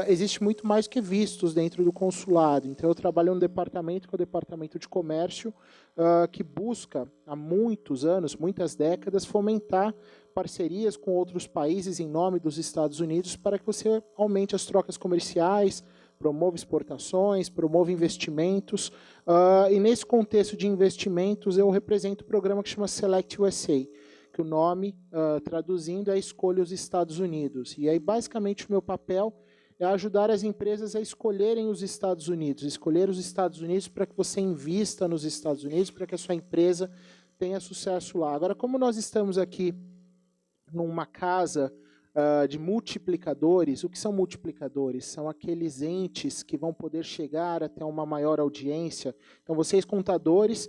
existe muito mais que vistos dentro do consulado. Então, eu trabalho no departamento, que é o Departamento de Comércio, que busca, há muitos anos, muitas décadas, fomentar parcerias com outros países em nome dos Estados Unidos para que você aumente as trocas comerciais, promova exportações, promova investimentos. E nesse contexto de investimentos, eu represento o programa que chama Select USA, que o nome, traduzindo, é Escolha os Estados Unidos. E aí, basicamente, o meu papel é ajudar as empresas a escolherem os Estados Unidos, escolher os Estados Unidos para que você invista nos Estados Unidos, para que a sua empresa tenha sucesso lá. Agora, como nós estamos aqui numa casa de multiplicadores, o que são multiplicadores? São aqueles entes que vão poder chegar até uma maior audiência. Então, vocês contadores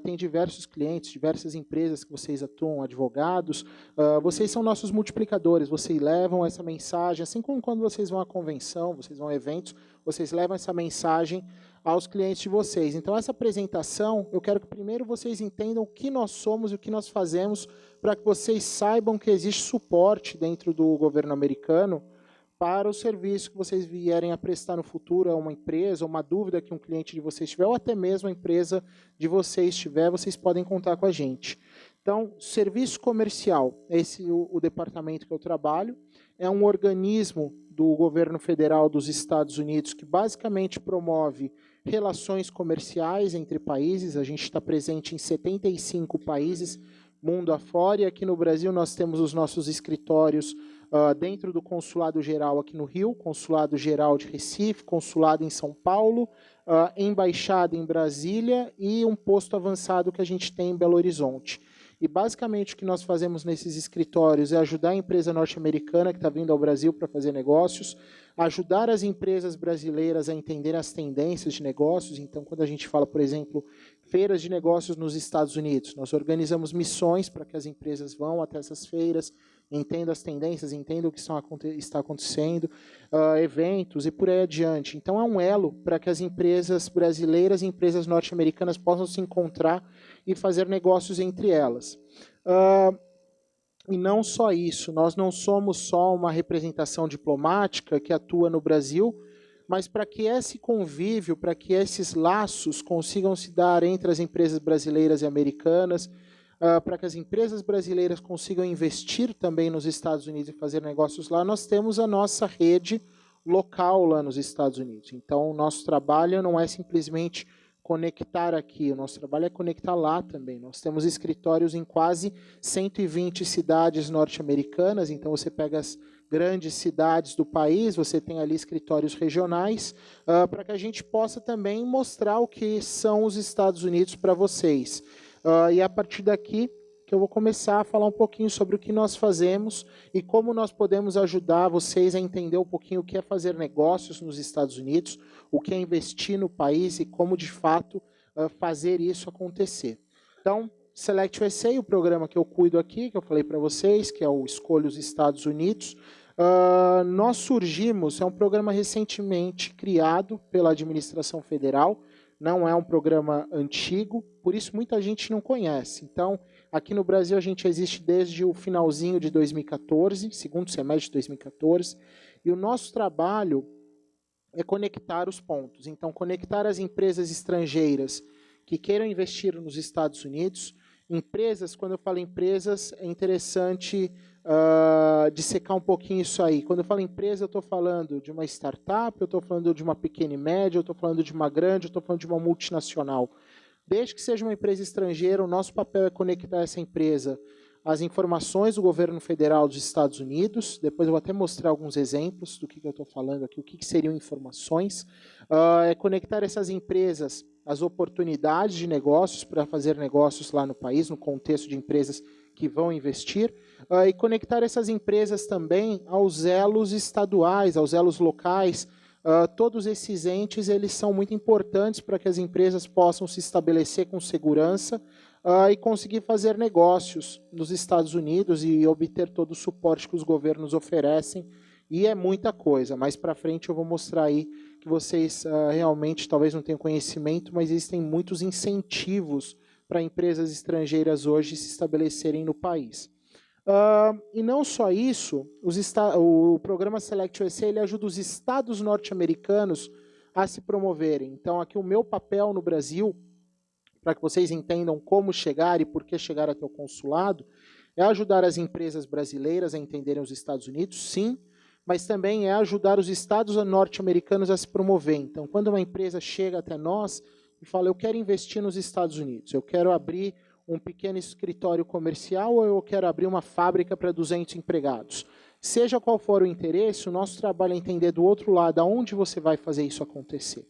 têm diversos clientes, diversas empresas que vocês atuam, advogados, vocês são nossos multiplicadores, vocês levam essa mensagem, assim como quando vocês vão à convenção, vocês vão a eventos, vocês levam essa mensagem aos clientes de vocês. Então, essa apresentação, eu quero que primeiro vocês entendam o que nós somos e o que nós fazemos, para que vocês saibam que existe suporte dentro do governo americano para o serviço que vocês vierem a prestar no futuro a uma empresa, uma dúvida que um cliente de vocês tiver, ou até mesmo a empresa de vocês tiver, vocês podem contar com a gente. Então, serviço comercial, esse é o departamento que eu trabalho, é um organismo do governo federal dos Estados Unidos que basicamente promove relações comerciais entre países. A gente está presente em 75 países, mundo afora, e aqui no Brasil nós temos os nossos escritórios dentro do Consulado Geral aqui no Rio, Consulado Geral de Recife, Consulado em São Paulo, Embaixada em Brasília e um posto avançado que a gente tem em Belo Horizonte. E basicamente o que nós fazemos nesses escritórios é ajudar a empresa norte-americana que está vindo ao Brasil para fazer negócios, ajudar as empresas brasileiras a entender as tendências de negócios. Então, quando a gente fala, por exemplo, feiras de negócios nos Estados Unidos, nós organizamos missões para que as empresas vão até essas feiras, entendam as tendências, entendam o que está acontecendo, eventos e por aí adiante. Então, é um elo para que as empresas brasileiras e empresas norte-americanas possam se encontrar e fazer negócios entre elas. E não só isso, nós não somos só uma representação diplomática que atua no Brasil, mas para que esse convívio, para que esses laços consigam se dar entre as empresas brasileiras e americanas, para que as empresas brasileiras consigam investir também nos Estados Unidos e fazer negócios lá, nós temos a nossa rede local lá nos Estados Unidos. Então, o nosso trabalho não é simplesmente conectar aqui, o nosso trabalho é conectar lá também. Nós temos escritórios em quase 120 cidades norte-americanas, então você pega as grandes cidades do país, você tem ali escritórios regionais, para que a gente possa também mostrar o que são os Estados Unidos para vocês. E a partir daqui que eu vou começar a falar um pouquinho sobre o que nós fazemos e como nós podemos ajudar vocês a entender um pouquinho o que é fazer negócios nos Estados Unidos, o que é investir no país e como, de fato, fazer isso acontecer. Então, Select USA, o programa que eu cuido aqui, que eu falei para vocês, que é o Escolha os Estados Unidos, nós surgimos, é um programa recentemente criado pela administração federal, não é um programa antigo, por isso muita gente não conhece. Então, aqui no Brasil a gente existe desde o finalzinho de 2014, segundo semestre de 2014, e o nosso trabalho é conectar os pontos. Então, conectar as empresas estrangeiras que queiram investir nos Estados Unidos. Empresas, quando eu falo empresas, é interessante dissecar um pouquinho isso aí. Quando eu falo empresa, eu estou falando de uma startup, eu estou falando de uma pequena e média, eu estou falando de uma grande, eu estou falando de uma multinacional. Desde que seja uma empresa estrangeira, o nosso papel é conectar essa empresa às informações do governo federal dos Estados Unidos. Depois eu vou até mostrar alguns exemplos do que eu estou falando aqui, o que seriam informações. É conectar essas empresas às oportunidades de negócios para fazer negócios lá no país, no contexto de empresas que vão investir, e conectar essas empresas também aos elos estaduais, aos elos locais. Todos esses entes eles são muito importantes para que as empresas possam se estabelecer com segurança e conseguir fazer negócios nos Estados Unidos e obter todo o suporte que os governos oferecem. E é muita coisa. Mais para frente eu vou mostrar aí que vocês realmente talvez não tenham conhecimento, mas existem muitos incentivos para empresas estrangeiras hoje se estabelecerem no país. E não só isso, o programa Select USA ele ajuda os estados norte-americanos a se promoverem. Então, aqui o meu papel no Brasil, para que vocês entendam como chegar e por que chegar até o consulado, é ajudar as empresas brasileiras a entenderem os Estados Unidos, sim, mas também é ajudar os estados norte-americanos a se promover. Então, quando uma empresa chega até nós e fala, eu quero investir nos Estados Unidos, eu quero abrir um pequeno escritório comercial ou eu quero abrir uma fábrica para 200 empregados. Seja qual for o interesse, o nosso trabalho é entender do outro lado aonde você vai fazer isso acontecer.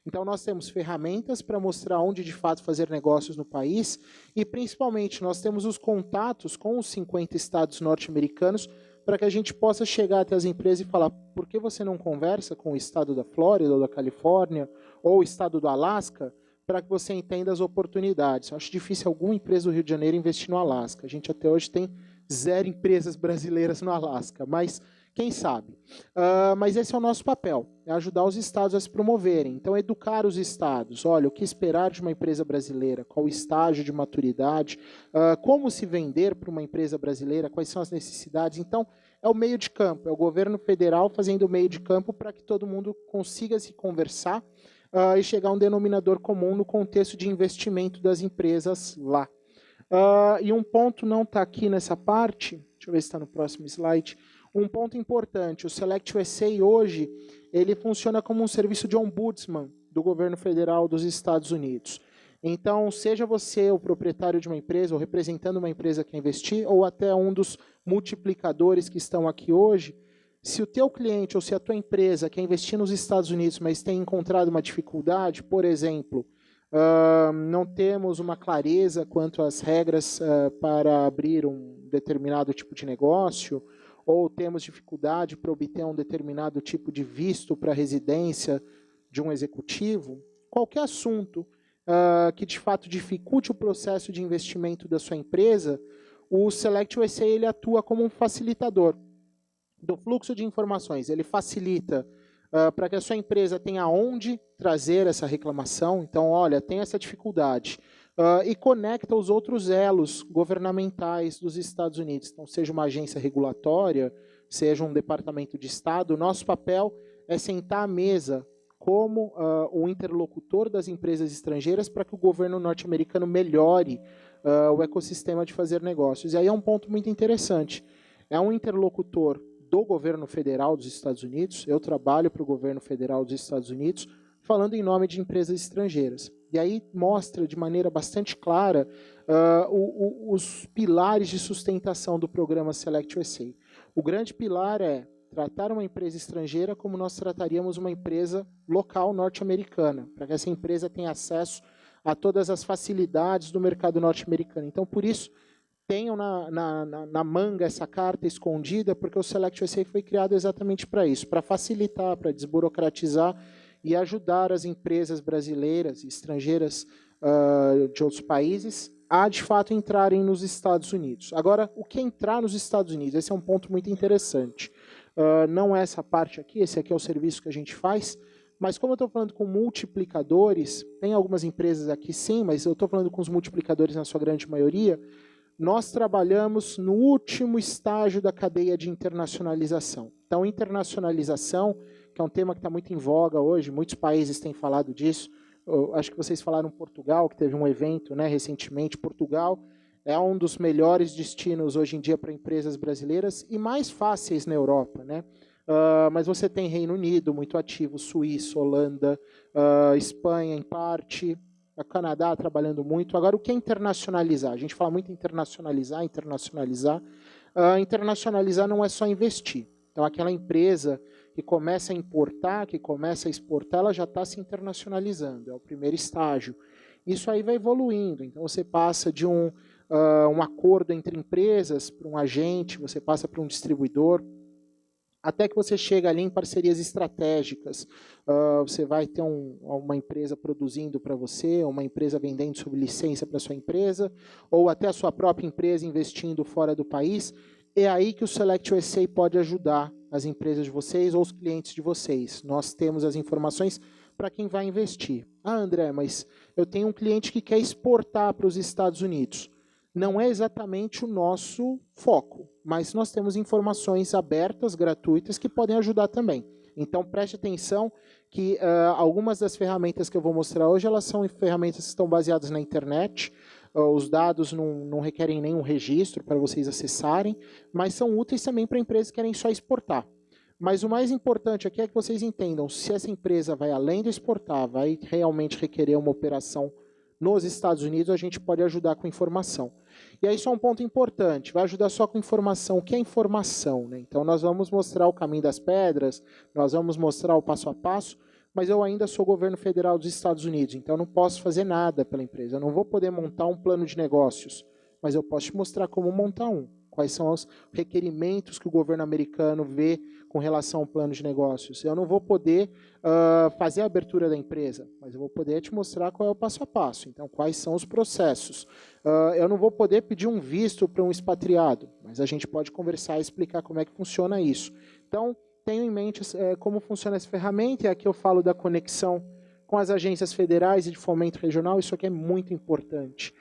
Então, nós temos ferramentas para mostrar onde de fato fazer negócios no país e, principalmente, nós temos os contatos com os 50 estados norte-americanos para que a gente possa chegar até as empresas e falar por que você não conversa com o estado da Flórida ou da Califórnia ou o estado do Alasca para que você entenda as oportunidades. Eu acho difícil alguma empresa do Rio de Janeiro investir no Alasca. A gente até hoje tem 0 empresas brasileiras no Alasca, mas quem sabe? Mas esse é o nosso papel, é ajudar os estados a se promoverem. Então, educar os estados. Olha, o que esperar de uma empresa brasileira? Qual o estágio de maturidade? Como se vender para uma empresa brasileira? Quais são as necessidades? Então, é o meio de campo, é o governo federal fazendo o meio de campo para que todo mundo consiga se conversar e chegar a um denominador comum no contexto de investimento das empresas lá. E um ponto não está aqui nessa parte, deixa eu ver se está no próximo slide, um ponto importante, o Select USA hoje, ele funciona como um serviço de ombudsman do governo federal dos Estados Unidos. Então, seja você o proprietário de uma empresa, ou representando uma empresa que quer investir, ou até um dos multiplicadores que estão aqui hoje, se o teu cliente ou se a tua empresa quer investir nos Estados Unidos, mas tem encontrado uma dificuldade, por exemplo, não temos uma clareza quanto às regras para abrir um determinado tipo de negócio, ou temos dificuldade para obter um determinado tipo de visto para residência de um executivo, qualquer assunto que de fato dificulte o processo de investimento da sua empresa, o Select USA ele atua como um facilitador do fluxo de informações. Ele facilita para que a sua empresa tenha onde trazer essa reclamação. Então, olha, tem essa dificuldade. E conecta os outros elos governamentais dos Estados Unidos. Então, seja uma agência regulatória, seja um departamento de Estado, o nosso papel é sentar à mesa como o interlocutor das empresas estrangeiras para que o governo norte-americano melhore o ecossistema de fazer negócios. E aí é um ponto muito interessante. É um interlocutor do governo federal dos Estados Unidos, eu trabalho para o governo federal dos Estados Unidos, falando em nome de empresas estrangeiras. E aí mostra de maneira bastante clara os pilares de sustentação do programa Select USA. O grande pilar é tratar uma empresa estrangeira como nós trataríamos uma empresa local norte-americana, para que essa empresa tenha acesso a todas as facilidades do mercado norte-americano. Então, por isso, tenham na manga essa carta escondida, porque o Select USA foi criado exatamente para isso, para facilitar, para desburocratizar e ajudar as empresas brasileiras e estrangeiras de outros países a, de fato, entrarem nos Estados Unidos. Agora, o que é entrar nos Estados Unidos? Esse é um ponto muito interessante. Não é essa parte aqui, esse aqui é o serviço que a gente faz, mas como eu estou falando com multiplicadores, tem algumas empresas aqui sim, mas eu estou falando com os multiplicadores na sua grande maioria, nós trabalhamos no último estágio da cadeia de internacionalização. Então, internacionalização, que é um tema que está muito em voga hoje, muitos países têm falado disso. Eu acho que vocês falaram Portugal, que teve um evento recentemente. Portugal é um dos melhores destinos hoje em dia para empresas brasileiras e mais fáceis na Europa, né? Mas você tem Reino Unido muito ativo, Suíça, Holanda, Espanha em parte, a Canadá trabalhando muito. Agora, o que é internacionalizar? A gente fala muito em internacionalizar, internacionalizar. Internacionalizar não é só investir. Então, aquela empresa que começa a importar, que começa a exportar, ela já está se internacionalizando. É o primeiro estágio. Isso aí vai evoluindo. Então, você passa de um acordo entre empresas para um agente, você passa para um distribuidor, até que você chega ali em parcerias estratégicas. Você vai ter uma empresa produzindo para você, uma empresa vendendo sob licença para sua empresa, ou até a sua própria empresa investindo fora do país. É aí que o Select USA pode ajudar as empresas de vocês ou os clientes de vocês. Nós temos as informações para quem vai investir. André, mas eu tenho um cliente que quer exportar para os Estados Unidos. não é exatamente o nosso foco, mas nós temos informações abertas, gratuitas, que podem ajudar também. Então, preste atenção que algumas das ferramentas que eu vou mostrar hoje, elas são ferramentas que estão baseadas na internet. Os dados não requerem nenhum registro para vocês acessarem, mas são úteis também para empresas que querem só exportar. Mas o mais importante aqui é que vocês entendam se essa empresa vai além de exportar, vai realmente requerer uma operação nos Estados Unidos, a gente pode ajudar com informação. E aí só um ponto importante, vai ajudar só com informação. O que é informação? Né? Então nós vamos mostrar o caminho das pedras, nós vamos mostrar o passo a passo, mas eu ainda sou governo federal dos Estados Unidos, então eu não posso fazer nada pela empresa. Eu não vou poder montar um plano de negócios, mas eu posso te mostrar como montar um. Quais são os requerimentos que o governo americano vê com relação ao plano de negócios. Eu não vou poder fazer a abertura da empresa, mas eu vou poder te mostrar qual é o passo a passo. Então, quais são os processos. Eu não vou poder pedir um visto para um expatriado, mas a gente pode conversar e explicar como é que funciona isso. Então, tenho em mente como funciona essa ferramenta, e aqui eu falo da conexão com as agências federais e de fomento regional, isso aqui é muito importante.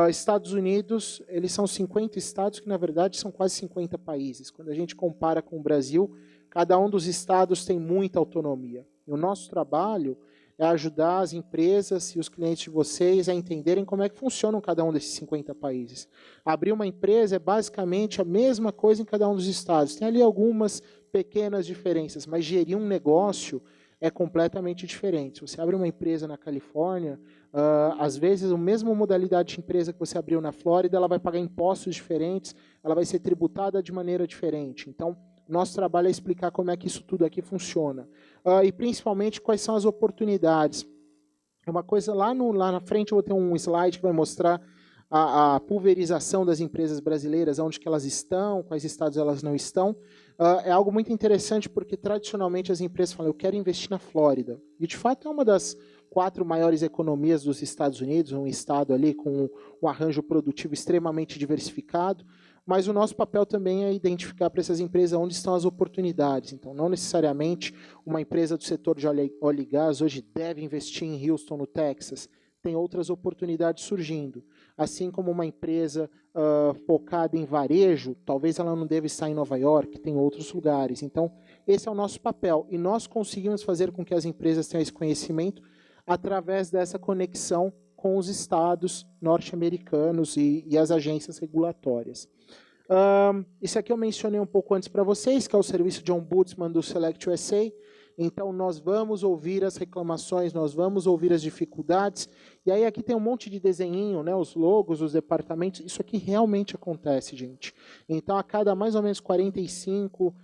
Estados Unidos, eles são 50 estados, que na verdade são quase 50 países. Quando a gente compara com o Brasil, cada um dos estados tem muita autonomia. E o nosso trabalho é ajudar as empresas e os clientes de vocês a entenderem como é que funcionam cada um desses 50 países. Abrir uma empresa é basicamente a mesma coisa em cada um dos estados. Tem ali algumas pequenas diferenças, mas gerir um negócio é completamente diferente. Se você abre uma empresa na Califórnia, às vezes a mesma modalidade de empresa que você abriu na Flórida, ela vai pagar impostos diferentes, ela vai ser tributada de maneira diferente. Então, nosso trabalho é explicar como é que isso tudo aqui funciona. E principalmente quais são as oportunidades. Uma coisa, lá na frente eu vou ter um slide que vai mostrar a pulverização das empresas brasileiras, onde que elas estão, quais estados elas não estão. É algo muito interessante porque, tradicionalmente, as empresas falam, eu quero investir na Flórida. E, de fato, é uma das 4 maiores economias dos Estados Unidos, um estado ali com um arranjo produtivo extremamente diversificado, mas o nosso papel também é identificar para essas empresas onde estão as oportunidades. Então, não necessariamente uma empresa do setor de óleo e gás hoje deve investir em Houston, no Texas. Tem outras oportunidades surgindo. Assim como uma empresa focada em varejo, talvez ela não deva estar em Nova York, tem outros lugares. Então, esse é o nosso papel. E nós conseguimos fazer com que as empresas tenham esse conhecimento através dessa conexão com os estados norte-americanos e as agências regulatórias. Isso aqui eu mencionei um pouco antes para vocês, que é o serviço de ombudsman do Select USA. Então, nós vamos ouvir as reclamações, nós vamos ouvir as dificuldades. E aí aqui tem um monte de desenhinho, né, os logos, os departamentos. Isso aqui realmente acontece, gente. Então, a cada mais ou menos 45,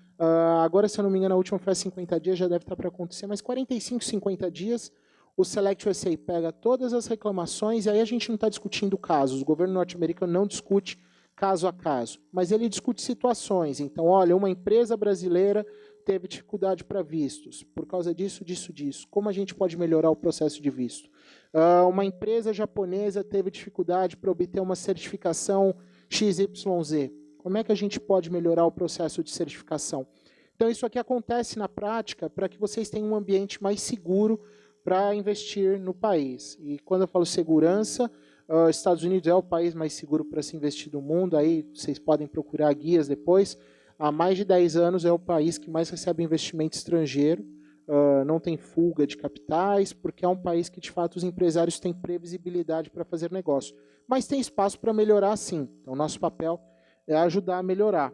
agora, se eu não me engano, a última foi 50 dias, já deve estar para acontecer, mas 45, 50 dias, o Select USA pega todas as reclamações, e aí a gente não está discutindo casos. O governo norte-americano não discute caso a caso, mas ele discute situações. Então, olha, uma empresa brasileira teve dificuldade para vistos, por causa disso, disso, disso. Como a gente pode melhorar o processo de visto? Uma empresa japonesa teve dificuldade para obter uma certificação XYZ. Como é que a gente pode melhorar o processo de certificação? Então, isso aqui acontece na prática para que vocês tenham um ambiente mais seguro para investir no país. E quando eu falo segurança, Estados Unidos é o país mais seguro para se investir do mundo, aí vocês podem procurar guias depois. Há mais de 10 anos é o país que mais recebe investimento estrangeiro, não tem fuga de capitais, porque é um país que, de fato, os empresários têm previsibilidade para fazer negócio. Mas tem espaço para melhorar, sim. Então, nosso papel é ajudar a melhorar.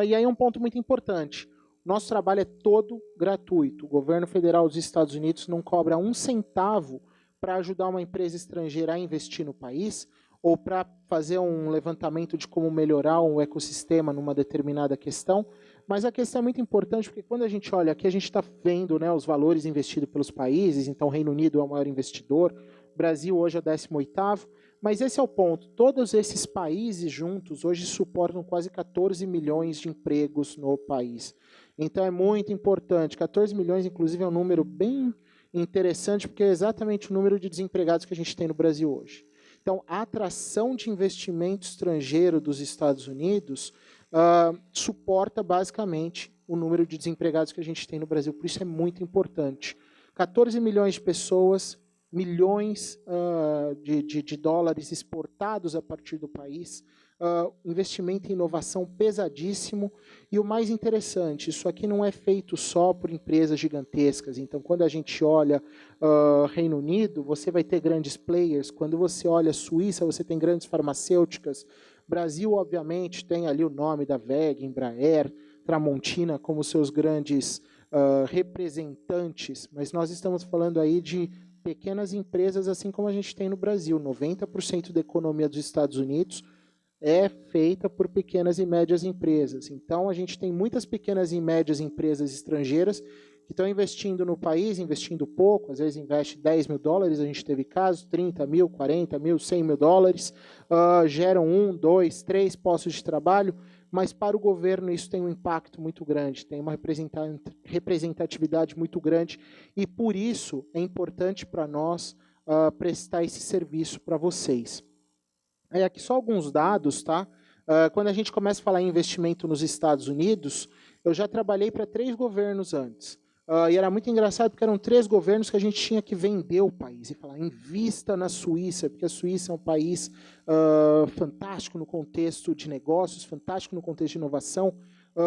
E aí um ponto muito importante. Nosso trabalho é todo gratuito. O governo federal dos Estados Unidos não cobra um centavo para ajudar uma empresa estrangeira a investir no país ou para fazer um levantamento de como melhorar um ecossistema numa determinada questão. Mas a questão é muito importante porque quando a gente olha aqui, a gente está vendo, né, os valores investidos pelos países. Então, o Reino Unido é o maior investidor, o Brasil hoje é o 18º. Mas esse é o ponto. Todos esses países juntos hoje suportam quase 14 milhões de empregos no país. Então é muito importante. 14 milhões, inclusive, é um número bem interessante, porque é exatamente o número de desempregados que a gente tem no Brasil hoje. Então, a atração de investimento estrangeiro dos Estados Unidos suporta basicamente o número de desempregados que a gente tem no Brasil. Por isso é muito importante. 14 milhões de pessoas milhões de dólares exportados a partir do país, investimento em inovação pesadíssimo, e o mais interessante, isso aqui não é feito só por empresas gigantescas. Então, quando a gente olha Reino Unido, você vai ter grandes players. Quando você olha Suíça, você tem grandes farmacêuticas. Brasil, obviamente, tem ali o nome da WEG, Embraer, Tramontina como seus grandes representantes, mas nós estamos falando aí de pequenas empresas, assim como a gente tem no Brasil. 90% da economia dos Estados Unidos é feita por pequenas e médias empresas. Então, a gente tem muitas pequenas e médias empresas estrangeiras que estão investindo no país, investindo pouco, às vezes investe 10 mil dólares, a gente teve casos, 30 mil, 40 mil, 100 mil dólares, geram 1, 2, 3 postos de trabalho, mas para o governo isso tem um impacto muito grande, tem uma representatividade muito grande, e por isso é importante para nós prestar esse serviço para vocês. Aí aqui só alguns dados, tá? Quando a gente começa a falar em investimento nos Estados Unidos, eu já trabalhei para 3 governos antes. E era muito engraçado porque eram 3 governos que a gente tinha que vender o país e falar, invista na Suíça, porque a Suíça é um país fantástico no contexto de negócios, fantástico no contexto de inovação.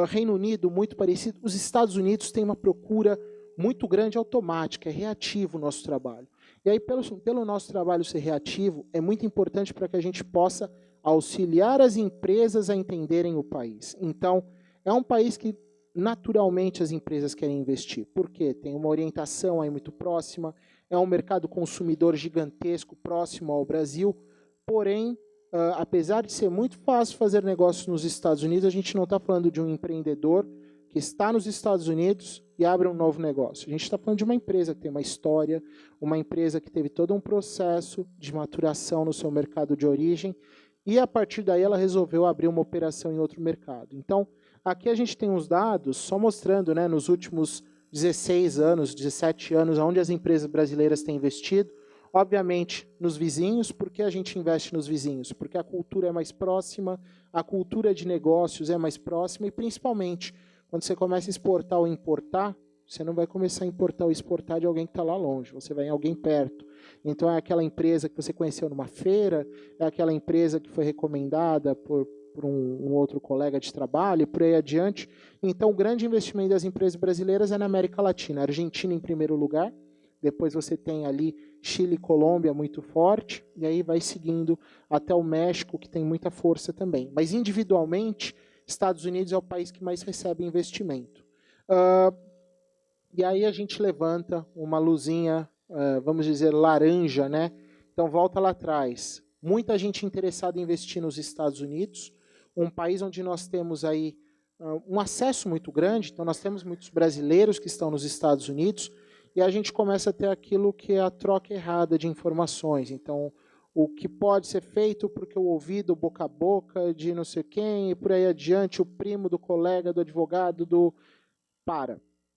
Reino Unido, muito parecido. Os Estados Unidos têm uma procura muito grande automática, é reativo o nosso trabalho. E aí, pelo nosso trabalho ser reativo, é muito importante para que a gente possa auxiliar as empresas a entenderem o país. Então, é um país que naturalmente as empresas querem investir. Por quê? Tem uma orientação aí muito próxima, é um mercado consumidor gigantesco próximo ao Brasil, porém, apesar de ser muito fácil fazer negócios nos Estados Unidos, a gente não está falando de um empreendedor que está nos Estados Unidos e abre um novo negócio. A gente está falando de uma empresa que tem uma história, uma empresa que teve todo um processo de maturação no seu mercado de origem, e a partir daí ela resolveu abrir uma operação em outro mercado. Então, aqui a gente tem uns dados só mostrando, né, nos últimos 16 anos, 17 anos, onde as empresas brasileiras têm investido. Obviamente, nos vizinhos. Por que a gente investe nos vizinhos? Porque a cultura é mais próxima, a cultura de negócios é mais próxima, e principalmente, quando você começa a exportar ou importar, você não vai começar a importar ou exportar de alguém que está lá longe, você vai em alguém perto. Então, é aquela empresa que você conheceu numa feira, é aquela empresa que foi recomendada por um outro colega de trabalho, e por aí adiante. Então, o grande investimento das empresas brasileiras é na América Latina. Argentina em primeiro lugar, depois você tem ali Chile e Colômbia muito forte, e aí vai seguindo até o México, que tem muita força também. Mas, individualmente, Estados Unidos é o país que mais recebe investimento. E aí a gente levanta uma luzinha, vamos dizer, laranja, né? Então, volta lá atrás. Muita gente interessada em investir nos Estados Unidos, um país onde nós temos aí um acesso muito grande. Então, nós temos muitos brasileiros que estão nos Estados Unidos, e a gente começa a ter aquilo que é a troca errada de informações. Então, o que pode ser feito porque eu ouvi do boca a boca de não sei quem, e por aí adiante, o primo do colega, do advogado,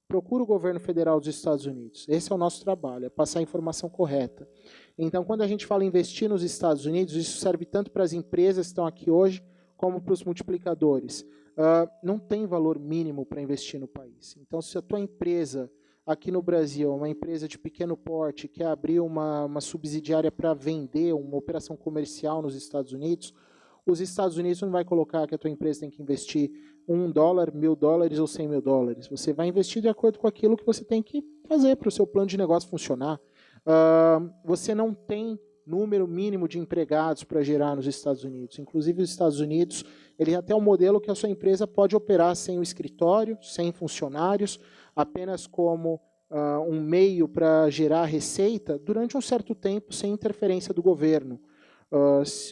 procura o governo federal dos Estados Unidos. Esse é o nosso trabalho, é passar a informação correta. Então, quando a gente fala em investir nos Estados Unidos, isso serve tanto para as empresas que estão aqui hoje, como para os multiplicadores. Não tem valor mínimo para investir no país. Então, se a tua empresa aqui no Brasil, uma empresa de pequeno porte, quer abrir uma subsidiária para vender uma operação comercial nos Estados Unidos, os Estados Unidos não vai colocar que a tua empresa tem que investir $1, $1.000 ou $100.000. Você vai investir de acordo com aquilo que você tem que fazer para o seu plano de negócio funcionar. Você não tem número mínimo de empregados para gerar nos Estados Unidos. Inclusive, os Estados Unidos, ele é até um modelo que a sua empresa pode operar sem o escritório, sem funcionários, apenas como um meio para gerar receita durante um certo tempo, sem interferência do governo.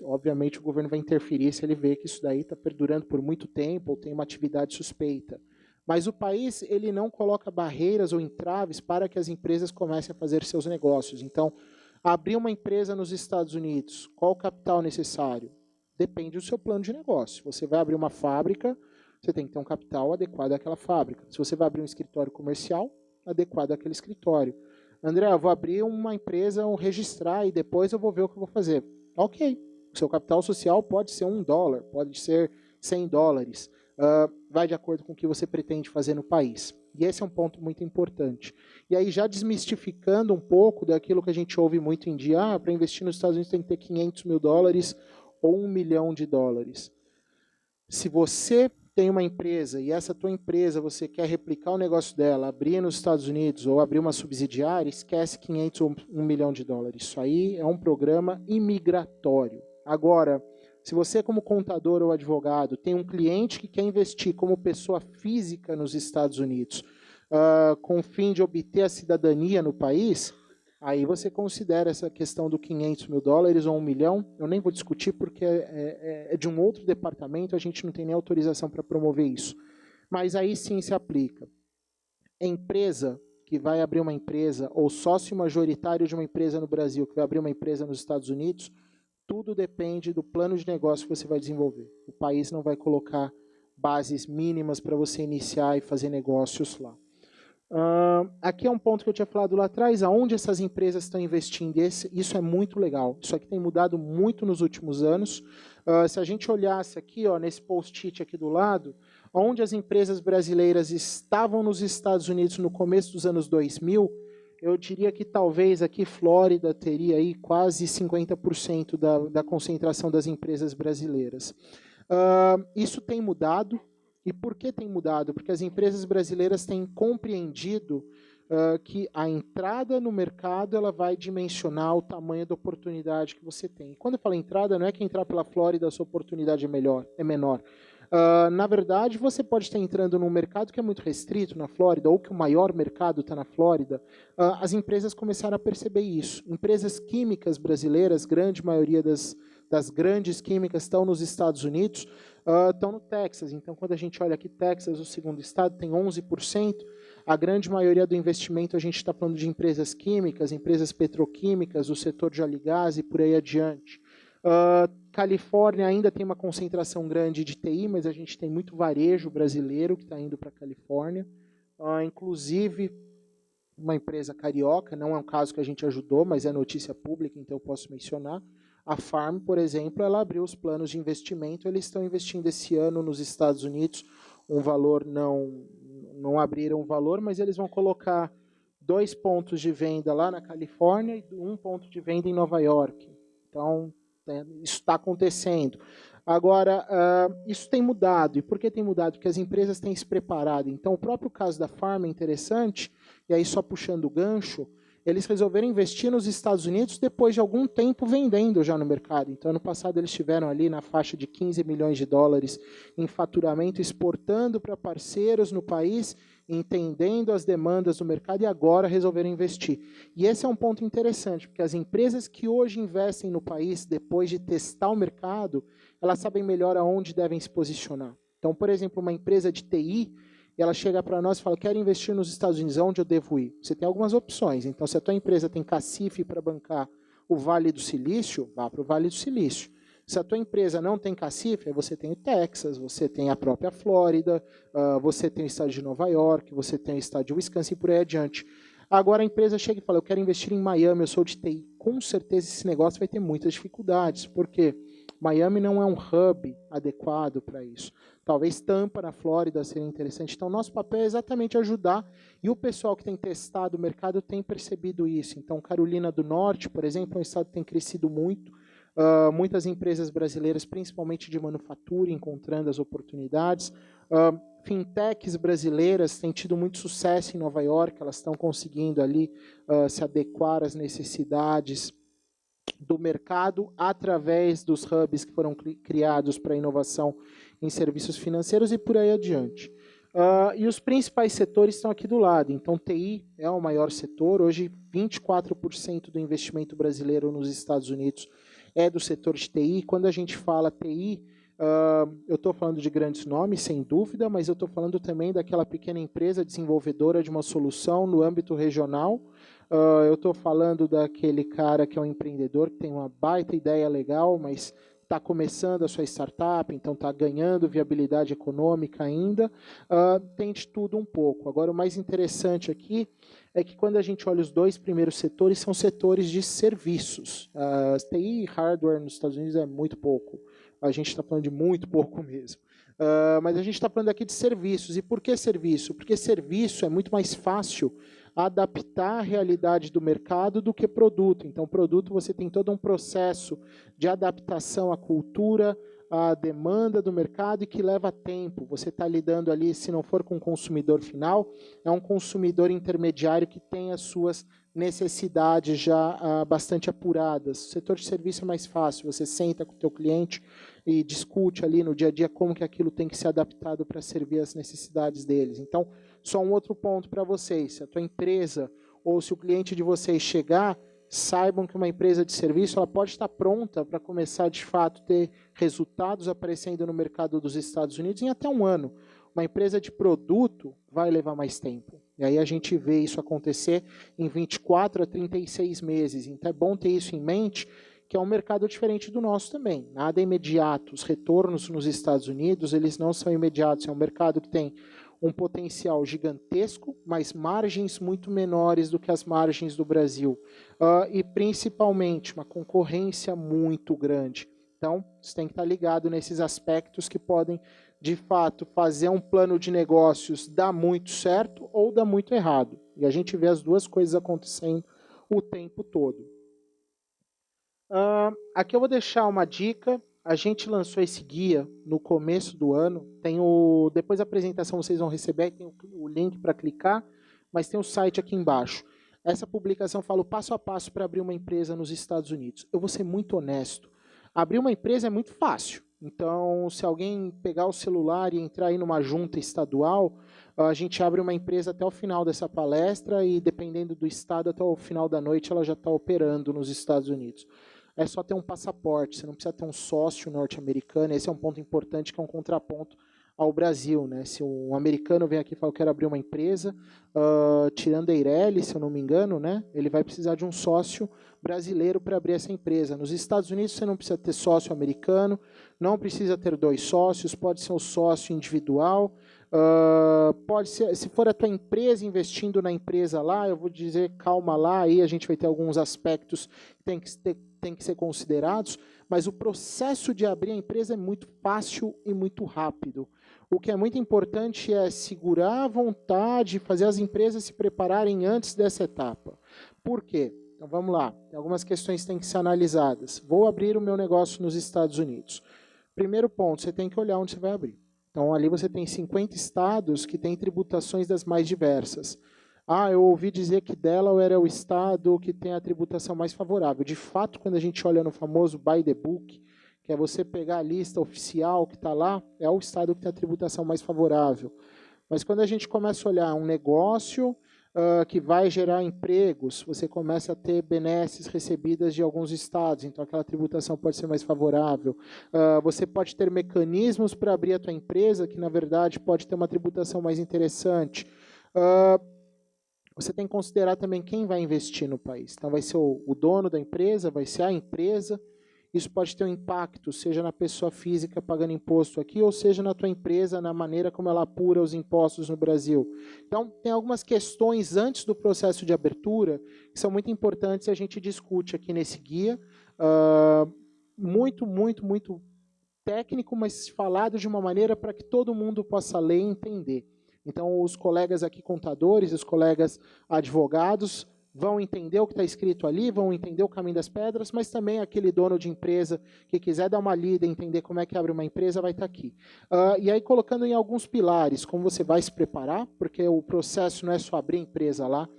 Obviamente, o governo vai interferir se ele vê que isso daí está perdurando por muito tempo ou tem uma atividade suspeita. Mas o país ele não coloca barreiras ou entraves para que as empresas comecem a fazer seus negócios. Então, abrir uma empresa nos Estados Unidos, qual o capital necessário? Depende do seu plano de negócio. Você vai abrir uma fábrica, você tem que ter um capital adequado àquela fábrica. Se você vai abrir um escritório comercial, adequado àquele escritório. André, eu vou abrir uma empresa, registrar e depois eu vou ver o que eu vou fazer. Ok, o seu capital social pode ser $1, pode ser $100. vai de acordo com o que você pretende fazer no país. E esse é um ponto muito importante. E aí, já desmistificando um pouco daquilo que a gente ouve muito em dia, para investir nos Estados Unidos tem que ter 500 mil dólares ou $1 milhão. Se você tem uma empresa e essa tua empresa você quer replicar o negócio dela, abrir nos Estados Unidos ou abrir uma subsidiária, esquece 500 ou $1 milhão. Isso aí é um programa imigratório. Agora, se você como contador ou advogado tem um cliente que quer investir como pessoa física nos Estados Unidos, com o fim de obter a cidadania no país, aí você considera essa questão do 500 mil dólares ou $1 milhão. Eu nem vou discutir porque é de um outro departamento, a gente não tem nem autorização para promover isso. Mas aí sim se aplica. Empresa que vai abrir uma empresa, ou sócio majoritário de uma empresa no Brasil que vai abrir uma empresa nos Estados Unidos, tudo depende do plano de negócio que você vai desenvolver. O país não vai colocar bases mínimas para você iniciar e fazer negócios lá. Aqui é um ponto que eu tinha falado lá atrás, aonde essas empresas estão investindo. Isso é muito legal. Isso aqui tem mudado muito nos últimos anos. Se a gente olhasse aqui, nesse post-it aqui do lado, onde as empresas brasileiras estavam nos Estados Unidos no começo dos anos 2000, eu diria que talvez aqui Flórida teria aí quase 50% da concentração das empresas brasileiras. Isso tem mudado. E por que tem mudado? Porque as empresas brasileiras têm compreendido que a entrada no mercado ela vai dimensionar o tamanho da oportunidade que você tem. Quando eu falo entrada, não é que entrar pela Flórida a sua oportunidade é menor. Na verdade, você pode estar entrando num mercado que é muito restrito na Flórida, ou que o maior mercado está na Flórida. As empresas começaram a perceber isso. Empresas químicas brasileiras, grande maioria das grandes químicas estão nos Estados Unidos, estão no Texas. Então, quando a gente olha aqui, Texas, o segundo estado, tem 11%. A grande maioria do investimento, a gente está falando de empresas químicas, empresas petroquímicas, o setor de óleo e gás e por aí adiante. Califórnia ainda tem uma concentração grande de TI, mas a gente tem muito varejo brasileiro que está indo para a Califórnia. Inclusive, uma empresa carioca, não é um caso que a gente ajudou, mas é notícia pública, então eu posso mencionar. A Farm, por exemplo, ela abriu os planos de investimento, eles estão investindo esse ano nos Estados Unidos, um valor, não abriram o valor, mas eles vão colocar 2 pontos de venda lá na Califórnia e 1 ponto de venda em Nova York. Então, isso está acontecendo. Agora, isso tem mudado. E por que tem mudado? Porque as empresas têm se preparado. Então, o próprio caso da Farm é interessante, e aí só puxando o gancho, eles resolveram investir nos Estados Unidos depois de algum tempo vendendo já no mercado. Então, ano passado, eles estiveram ali na faixa de 15 milhões de dólares em faturamento, exportando para parceiros no país, entendendo as demandas do mercado e agora resolveram investir. E esse é um ponto interessante, porque as empresas que hoje investem no país, depois de testar o mercado, elas sabem melhor aonde devem se posicionar. Então, por exemplo, uma empresa de TI, ela chega para nós e fala, quero investir nos Estados Unidos, onde eu devo ir? Você tem algumas opções. Então, se a tua empresa tem cacife para bancar o Vale do Silício, vá para o Vale do Silício. Se a tua empresa não tem cacife, aí você tem o Texas, você tem a própria Flórida, você tem o estado de Nova York, você tem o estado de Wisconsin e por aí adiante. Agora a empresa chega e fala, eu quero investir em Miami, eu sou de TI. Com certeza esse negócio vai ter muitas dificuldades, porque Miami não é um hub adequado para isso. Talvez Tampa, na Flórida, seria interessante. Então, nosso papel é exatamente ajudar, e o pessoal que tem testado o mercado tem percebido isso. Então, Carolina do Norte, por exemplo, é um estado que tem crescido muito, muitas empresas brasileiras, principalmente de manufatura, encontrando as oportunidades. Fintechs brasileiras têm tido muito sucesso em Nova York, elas estão conseguindo ali se adequar às necessidades do mercado através dos hubs que foram criados para inovação em serviços financeiros e por aí adiante. E os principais setores estão aqui do lado. Então, TI é o maior setor. Hoje, 24% do investimento brasileiro nos Estados Unidos é do setor de TI. Quando a gente fala TI, eu estou falando de grandes nomes, sem dúvida, mas eu estou falando também daquela pequena empresa desenvolvedora de uma solução no âmbito regional. Eu estou falando daquele cara que é um empreendedor, que tem uma baita ideia legal, mas está começando a sua startup, então está ganhando viabilidade econômica ainda. Tem de tudo um pouco. Agora, o mais interessante aqui é que quando a gente olha os 2 primeiros setores, são setores de serviços. TI e hardware nos Estados Unidos é muito pouco. A gente está falando de muito pouco mesmo. Mas a gente está falando aqui de serviços. E por que serviço? Porque serviço é muito mais fácil adaptar a realidade do mercado do que produto. Então, produto você tem todo um processo de adaptação à cultura, à demanda do mercado e que leva tempo. Você está lidando ali, se não for com o consumidor final, é um consumidor intermediário que tem as suas necessidades já bastante apuradas. O setor de serviço é mais fácil, você senta com o teu cliente e discute ali no dia a dia como que aquilo tem que ser adaptado para servir as necessidades deles. Então, só um outro ponto para vocês, se a tua empresa ou se o cliente de vocês chegar, saibam que uma empresa de serviço ela pode estar pronta para começar, de fato, ter resultados aparecendo no mercado dos Estados Unidos em até um ano. Uma empresa de produto vai levar mais tempo. E aí a gente vê isso acontecer em 24 a 36 meses. Então é bom ter isso em mente, que é um mercado diferente do nosso também. Nada é imediato. Os retornos nos Estados Unidos, eles não são imediatos. É um mercado que tem um potencial gigantesco, mas margens muito menores do que as margens do Brasil. E principalmente uma concorrência muito grande. Então, você tem que estar ligado nesses aspectos que podem, de fato, fazer um plano de negócios dar muito certo ou dar muito errado. E a gente vê as duas coisas acontecendo o tempo todo. Aqui eu vou deixar uma dica. A gente lançou esse guia no começo do ano. Depois da apresentação vocês vão receber, tem o link para clicar, mas tem o site aqui embaixo. Essa publicação fala o passo a passo para abrir uma empresa nos Estados Unidos. Eu vou ser muito honesto. Abrir uma empresa é muito fácil. Então, se alguém pegar o celular e entrar aí numa junta estadual, a gente abre uma empresa até o final dessa palestra e, dependendo do estado, até o final da noite ela já está operando nos Estados Unidos. É só ter um passaporte, você não precisa ter um sócio norte-americano. Esse é um ponto importante, que é um contraponto ao Brasil, né? Se um americano vem aqui e fala que quer abrir uma empresa, tirando a Eireli, se eu não me engano, né? Ele vai precisar de um sócio brasileiro para abrir essa empresa. Nos Estados Unidos você não precisa ter sócio americano, não precisa ter 2 sócios, pode ser um sócio individual, pode ser, se for a tua empresa investindo na empresa lá, eu vou dizer calma lá, aí a gente vai ter alguns aspectos que tem que ser considerados, mas o processo de abrir a empresa é muito fácil e muito rápido. O que é muito importante é segurar a vontade, fazer as empresas se prepararem antes dessa etapa. Por quê? Então vamos lá, tem algumas questões que têm que ser analisadas. Vou abrir o meu negócio nos Estados Unidos. Primeiro ponto, você tem que olhar onde você vai abrir. Então ali você tem 50 estados que têm tributações das mais diversas. Eu ouvi dizer que Delaware é o estado que tem a tributação mais favorável. De fato, quando a gente olha no famoso by the book, que é você pegar a lista oficial que está lá, é o estado que tem a tributação mais favorável. Mas quando a gente começa a olhar um negócio que vai gerar empregos, você começa a ter benesses recebidas de alguns estados, então aquela tributação pode ser mais favorável. Você pode ter mecanismos para abrir a tua empresa que, na verdade, pode ter uma tributação mais interessante. Você tem que considerar também quem vai investir no país. Então, vai ser o dono da empresa, vai ser a empresa. Isso pode ter um impacto, seja na pessoa física pagando imposto aqui, ou seja na tua empresa, na maneira como ela apura os impostos no Brasil. Então, tem algumas questões antes do processo de abertura que são muito importantes e a gente discute aqui nesse guia. Muito técnico, mas falado de uma maneira para que todo mundo possa ler e entender. Então, os colegas aqui contadores, os colegas advogados, vão entender o que está escrito ali, vão entender o caminho das pedras, mas também aquele dono de empresa que quiser dar uma lida e entender como é que abre uma empresa, vai estar aqui. E aí, colocando em alguns pilares, como você vai se preparar, porque o processo não é só abrir empresa lá,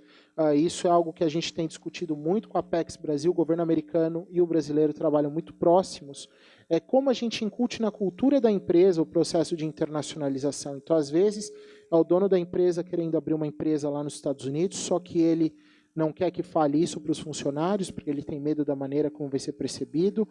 isso é algo que a gente tem discutido muito com a Apex Brasil, o governo americano e o brasileiro trabalham muito próximos, é como a gente incute na cultura da empresa o processo de internacionalização. Então, às vezes, é o dono da empresa querendo abrir uma empresa lá nos Estados Unidos, só que ele não quer que fale isso para os funcionários, porque ele tem medo da maneira como vai ser percebido.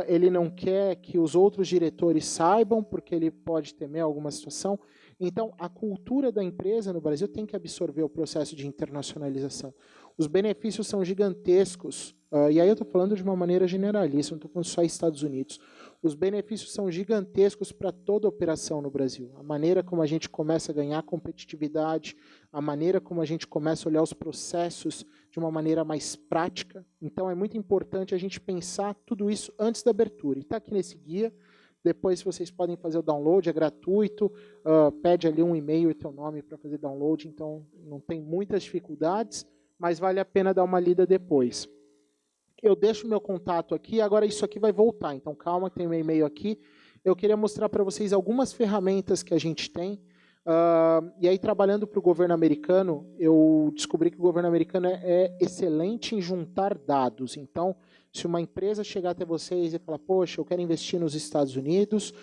Ele não quer que os outros diretores saibam, porque ele pode temer alguma situação. Então, a cultura da empresa no Brasil tem que absorver o processo de internacionalização. Os benefícios são gigantescos, e aí eu estou falando de uma maneira generalista, não estou falando só Estados Unidos. Os benefícios são gigantescos para toda operação no Brasil. A maneira como a gente começa a ganhar competitividade, a maneira como a gente começa a olhar os processos de uma maneira mais prática. Então, é muito importante a gente pensar tudo isso antes da abertura. E está aqui nesse guia, depois vocês podem fazer o download, é gratuito, pede ali um e-mail e teu nome para fazer download, então não tem muitas dificuldades, mas vale a pena dar uma lida depois. Eu deixo meu contato aqui, agora isso aqui vai voltar, então calma, tem meu e-mail aqui. Eu queria mostrar para vocês algumas ferramentas que a gente tem, e aí trabalhando para o governo americano, eu descobri que o governo americano é excelente em juntar dados, então se uma empresa chegar até vocês e falar, poxa, eu quero investir nos Estados Unidos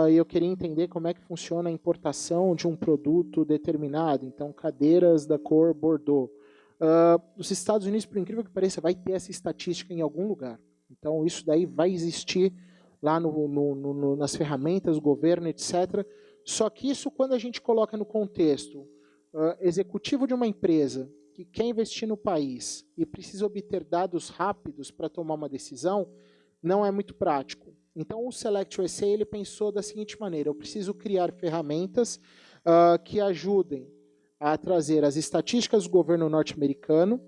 e eu queria entender como é que funciona a importação de um produto determinado, então cadeiras da cor Bordeaux. Os Estados Unidos, por incrível que pareça, vai ter essa estatística em algum lugar. Então, isso daí vai existir lá nas ferramentas do governo, etc. Só que isso, quando a gente coloca no contexto executivo de uma empresa que quer investir no país e precisa obter dados rápidos para tomar uma decisão, não é muito prático. Então, o Select USA ele pensou da seguinte maneira, eu preciso criar ferramentas que ajudem a trazer as estatísticas do governo norte-americano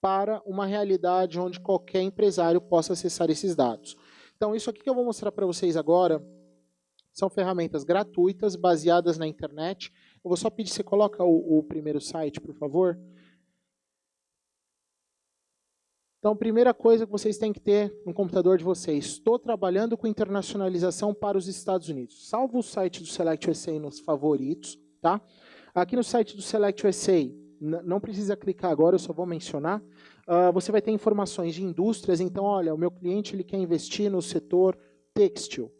para uma realidade onde qualquer empresário possa acessar esses dados. Então, isso aqui que eu vou mostrar para vocês agora são ferramentas gratuitas, baseadas na internet. Eu vou só pedir, você coloca o primeiro site, por favor. Então, primeira coisa que vocês têm que ter no computador de vocês, estou trabalhando com internacionalização para os Estados Unidos. Salva o site do Select USA nos favoritos, tá? Aqui no site do Select USA, não precisa clicar agora, eu só vou mencionar. Você vai ter informações de indústrias, então, olha, o meu cliente ele quer investir no setor têxtil.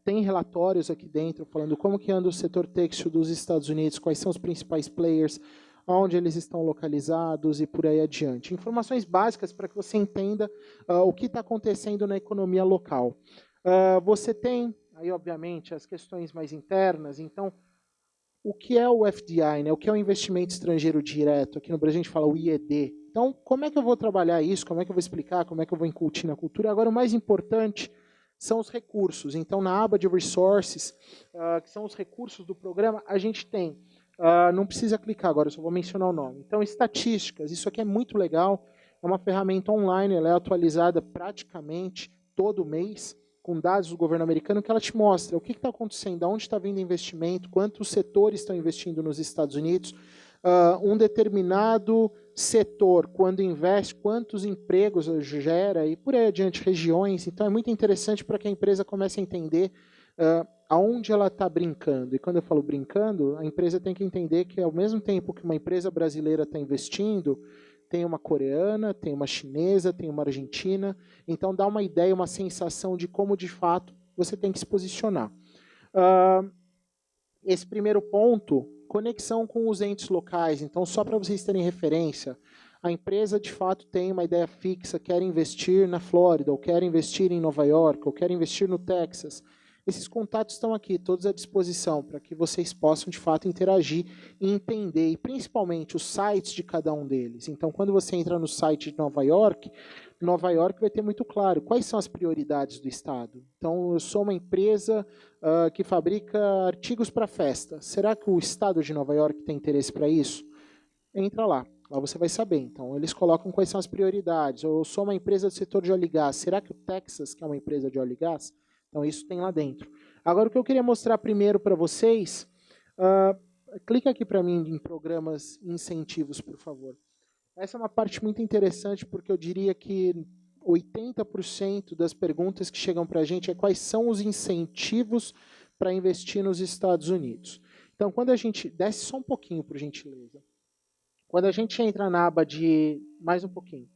Tem relatórios aqui dentro falando como que anda o setor têxtil dos Estados Unidos, quais são os principais players, onde eles estão localizados e por aí adiante. Informações básicas para que você entenda o que está acontecendo na economia local. Você tem, aí obviamente, as questões mais internas, então, o que é o FDI, né? O que é o investimento estrangeiro direto? Aqui no Brasil a gente fala o IED. Então, como é que eu vou trabalhar isso? Como é que eu vou explicar? Como é que eu vou incutir na cultura? Agora, o mais importante são os recursos. Então, na aba de Resources, que são os recursos do programa, a gente tem, não precisa clicar agora, eu só vou mencionar o nome. Então, estatísticas, isso aqui é muito legal, é uma ferramenta online, ela é atualizada praticamente todo mês, com dados do governo americano, que ela te mostra o que está acontecendo, onde está vindo investimento, quantos setores estão investindo nos Estados Unidos, um determinado setor, quando investe, quantos empregos gera, e por aí adiante, regiões. Então, é muito interessante para que a empresa comece a entender aonde ela está brincando. E quando eu falo brincando, a empresa tem que entender que, ao mesmo tempo que uma empresa brasileira está investindo, tem uma coreana, tem uma chinesa, tem uma argentina. Então, dá uma ideia, uma sensação de como, de fato, você tem que se posicionar. Esse primeiro ponto, conexão com os entes locais. Então, só para vocês terem referência, a empresa, de fato, tem uma ideia fixa, quer investir na Flórida, ou quer investir em Nova York, ou quer investir no Texas. Esses contatos estão aqui, todos à disposição, para que vocês possam, de fato, interagir e entender, e principalmente os sites de cada um deles. Então, quando você entra no site de Nova York vai ter muito claro quais são as prioridades do Estado. Então, eu sou uma empresa que fabrica artigos para festa. Será que o Estado de Nova York tem interesse para isso? Entra lá. Lá você vai saber. Então, eles colocam quais são as prioridades. Eu sou uma empresa do setor de óleo e gás. Será que o Texas, que é uma empresa de óleo e gás? Então, isso tem lá dentro. Agora, o que eu queria mostrar primeiro para vocês, clica aqui para mim em programas e incentivos, por favor. Essa é uma parte muito interessante, porque eu diria que 80% das perguntas que chegam para a gente é quais são os incentivos para investir nos Estados Unidos. Então, quando a gente... Desce só um pouquinho, por gentileza. Quando a gente entra na aba de... Mais um pouquinho.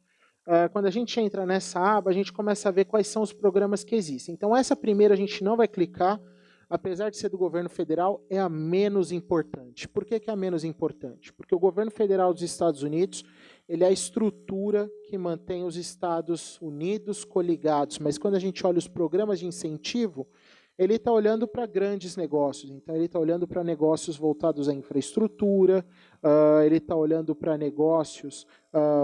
Quando a gente entra nessa aba, a gente começa a ver quais são os programas que existem. Então, essa primeira a gente não vai clicar, apesar de ser do governo federal, é a menos importante. Por que é a menos importante? Porque o governo federal dos Estados Unidos, ele é a estrutura que mantém os Estados Unidos coligados. Mas quando a gente olha os programas de incentivo, ele está olhando para grandes negócios. Então, ele está olhando para negócios voltados à infraestrutura, ele está olhando para negócios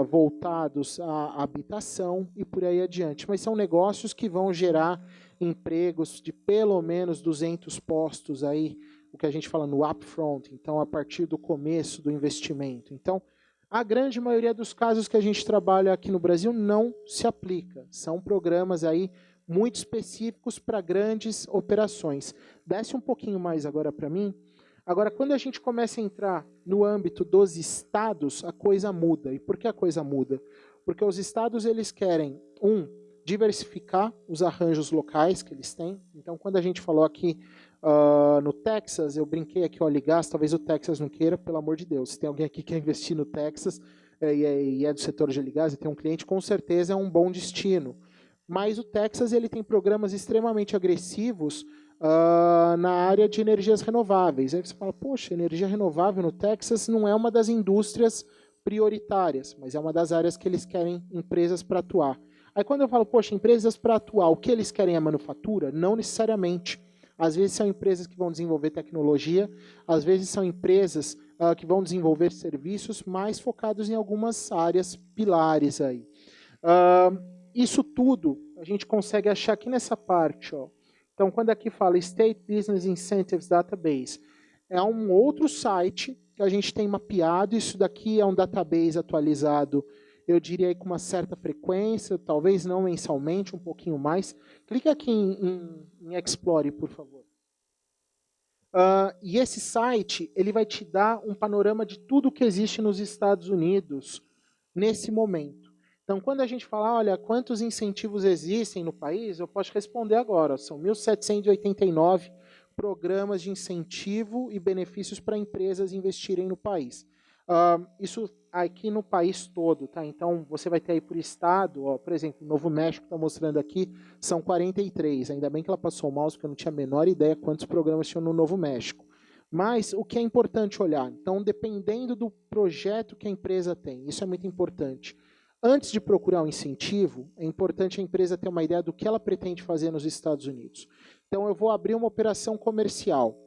voltados à habitação e por aí adiante. Mas são negócios que vão gerar empregos de pelo menos 200 postos aí, o que a gente fala no upfront, então a partir do começo do investimento. Então, a grande maioria dos casos que a gente trabalha aqui no Brasil não se aplica. São programas aí muito específicos para grandes operações. Desce um pouquinho mais agora para mim. Agora, quando a gente começa a entrar no âmbito dos estados, a coisa muda. E por que a coisa muda? Porque os estados eles querem, diversificar os arranjos locais que eles têm. Então, quando a gente falou aqui no Texas, eu brinquei aqui, óleo e gás, talvez o Texas não queira, pelo amor de Deus. Se tem alguém aqui que quer investir no Texas e é do setor de óleo e gás e tem um cliente, com certeza é um bom destino. Mas o Texas ele tem programas extremamente agressivos na área de energias renováveis. Aí você fala, poxa, energia renovável no Texas não é uma das indústrias prioritárias, mas é uma das áreas que eles querem empresas para atuar. Aí quando eu falo, poxa, empresas para atuar, o que eles querem é manufatura? Não necessariamente. Às vezes são empresas que vão desenvolver tecnologia, às vezes são empresas que vão desenvolver serviços mais focados em algumas áreas pilares aí. Isso tudo a gente consegue achar aqui nessa parte, ó. Então, quando aqui fala State Business Incentives Database, é um outro site que a gente tem mapeado. Isso daqui é um database atualizado, eu diria aí com uma certa frequência, talvez não mensalmente, um pouquinho mais. Clica aqui em Explore, por favor. E esse site ele vai te dar um panorama de tudo que existe nos Estados Unidos nesse momento. Então, quando a gente fala, olha, quantos incentivos existem no país, eu posso responder agora. São 1.789 programas de incentivo e benefícios para empresas investirem no país. Isso aqui no país todo, tá? Então, você vai ter aí por estado, ó, por exemplo, Novo México está mostrando aqui, são 43. Ainda bem que ela passou o mouse, porque eu não tinha a menor ideia quantos programas tinham no Novo México. Mas o que é importante olhar? Então, dependendo do projeto que a empresa tem, isso é muito importante. Antes de procurar um incentivo, é importante a empresa ter uma ideia do que ela pretende fazer nos Estados Unidos. Então, eu vou abrir uma operação comercial.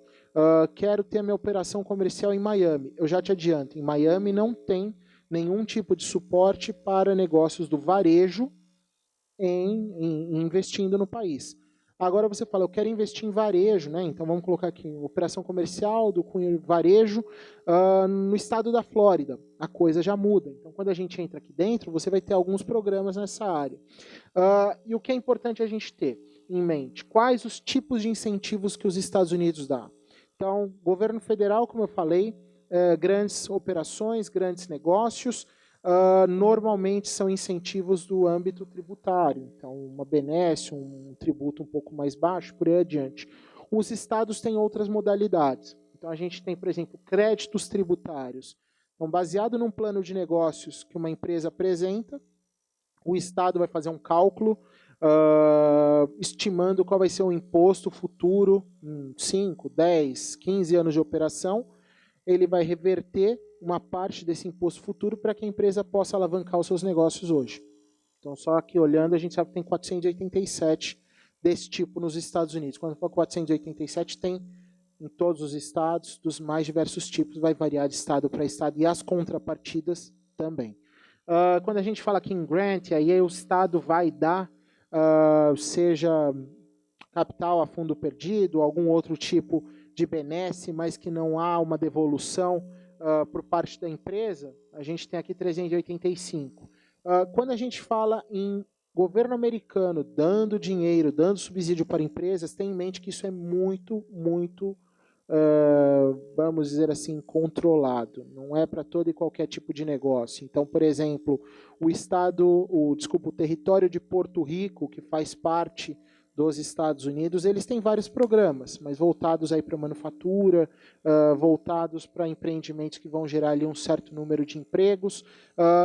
Quero ter a minha operação comercial em Miami. Eu já te adianto, em Miami não tem nenhum tipo de suporte para negócios do varejo investindo no país. Agora você fala, eu quero investir em varejo, né? Então vamos colocar aqui, operação comercial do cunho varejo no estado da Flórida. A coisa já muda. Então quando a gente entra aqui dentro, você vai ter alguns programas nessa área. E o que é importante a gente ter em mente? Quais os tipos de incentivos que os Estados Unidos dão? Então, governo federal, como eu falei, grandes operações, grandes negócios, normalmente são incentivos do âmbito tributário. Então, uma benesse, um tributo um pouco mais baixo, por aí adiante. Os estados têm outras modalidades. Então, a gente tem, por exemplo, créditos tributários. Então, baseado num plano de negócios que uma empresa apresenta, o estado vai fazer um cálculo estimando qual vai ser o imposto futuro em 5, 10, 15 anos de operação. Ele vai reverter uma parte desse imposto futuro para que a empresa possa alavancar os seus negócios hoje. Então, só aqui olhando, a gente sabe que tem 487 desse tipo nos Estados Unidos. Quando for 487, tem em todos os estados, dos mais diversos tipos, vai variar de estado para estado, e as contrapartidas também. Quando a gente fala aqui em grant, aí o estado vai dar, seja capital a fundo perdido, algum outro tipo de benesse, mas que não há uma devolução por parte da empresa, a gente tem aqui 385. Quando a gente fala em governo americano dando dinheiro, dando subsídio para empresas, tenha em mente que isso é muito, muito, vamos dizer assim, controlado. Não é para todo e qualquer tipo de negócio. Então, por exemplo, o território de Porto Rico, que faz parte dos Estados Unidos, eles têm vários programas, mas voltados aí para manufatura, voltados para empreendimentos que vão gerar ali um certo número de empregos.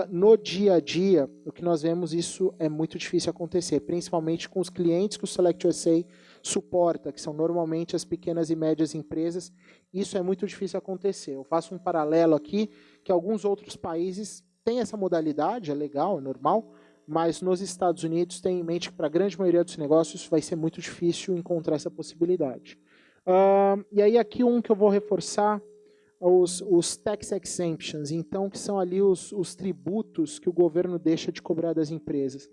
No dia a dia, o que nós vemos, isso é muito difícil acontecer, principalmente com os clientes que o Select USA suporta, que são normalmente as pequenas e médias empresas. Isso é muito difícil acontecer. Eu faço um paralelo aqui, que alguns outros países têm essa modalidade, é legal, é normal, mas nos Estados Unidos tem em mente que para a grande maioria dos negócios vai ser muito difícil encontrar essa possibilidade. E aí aqui um que eu vou reforçar, os tax exemptions, então que são ali os tributos que o governo deixa de cobrar das empresas.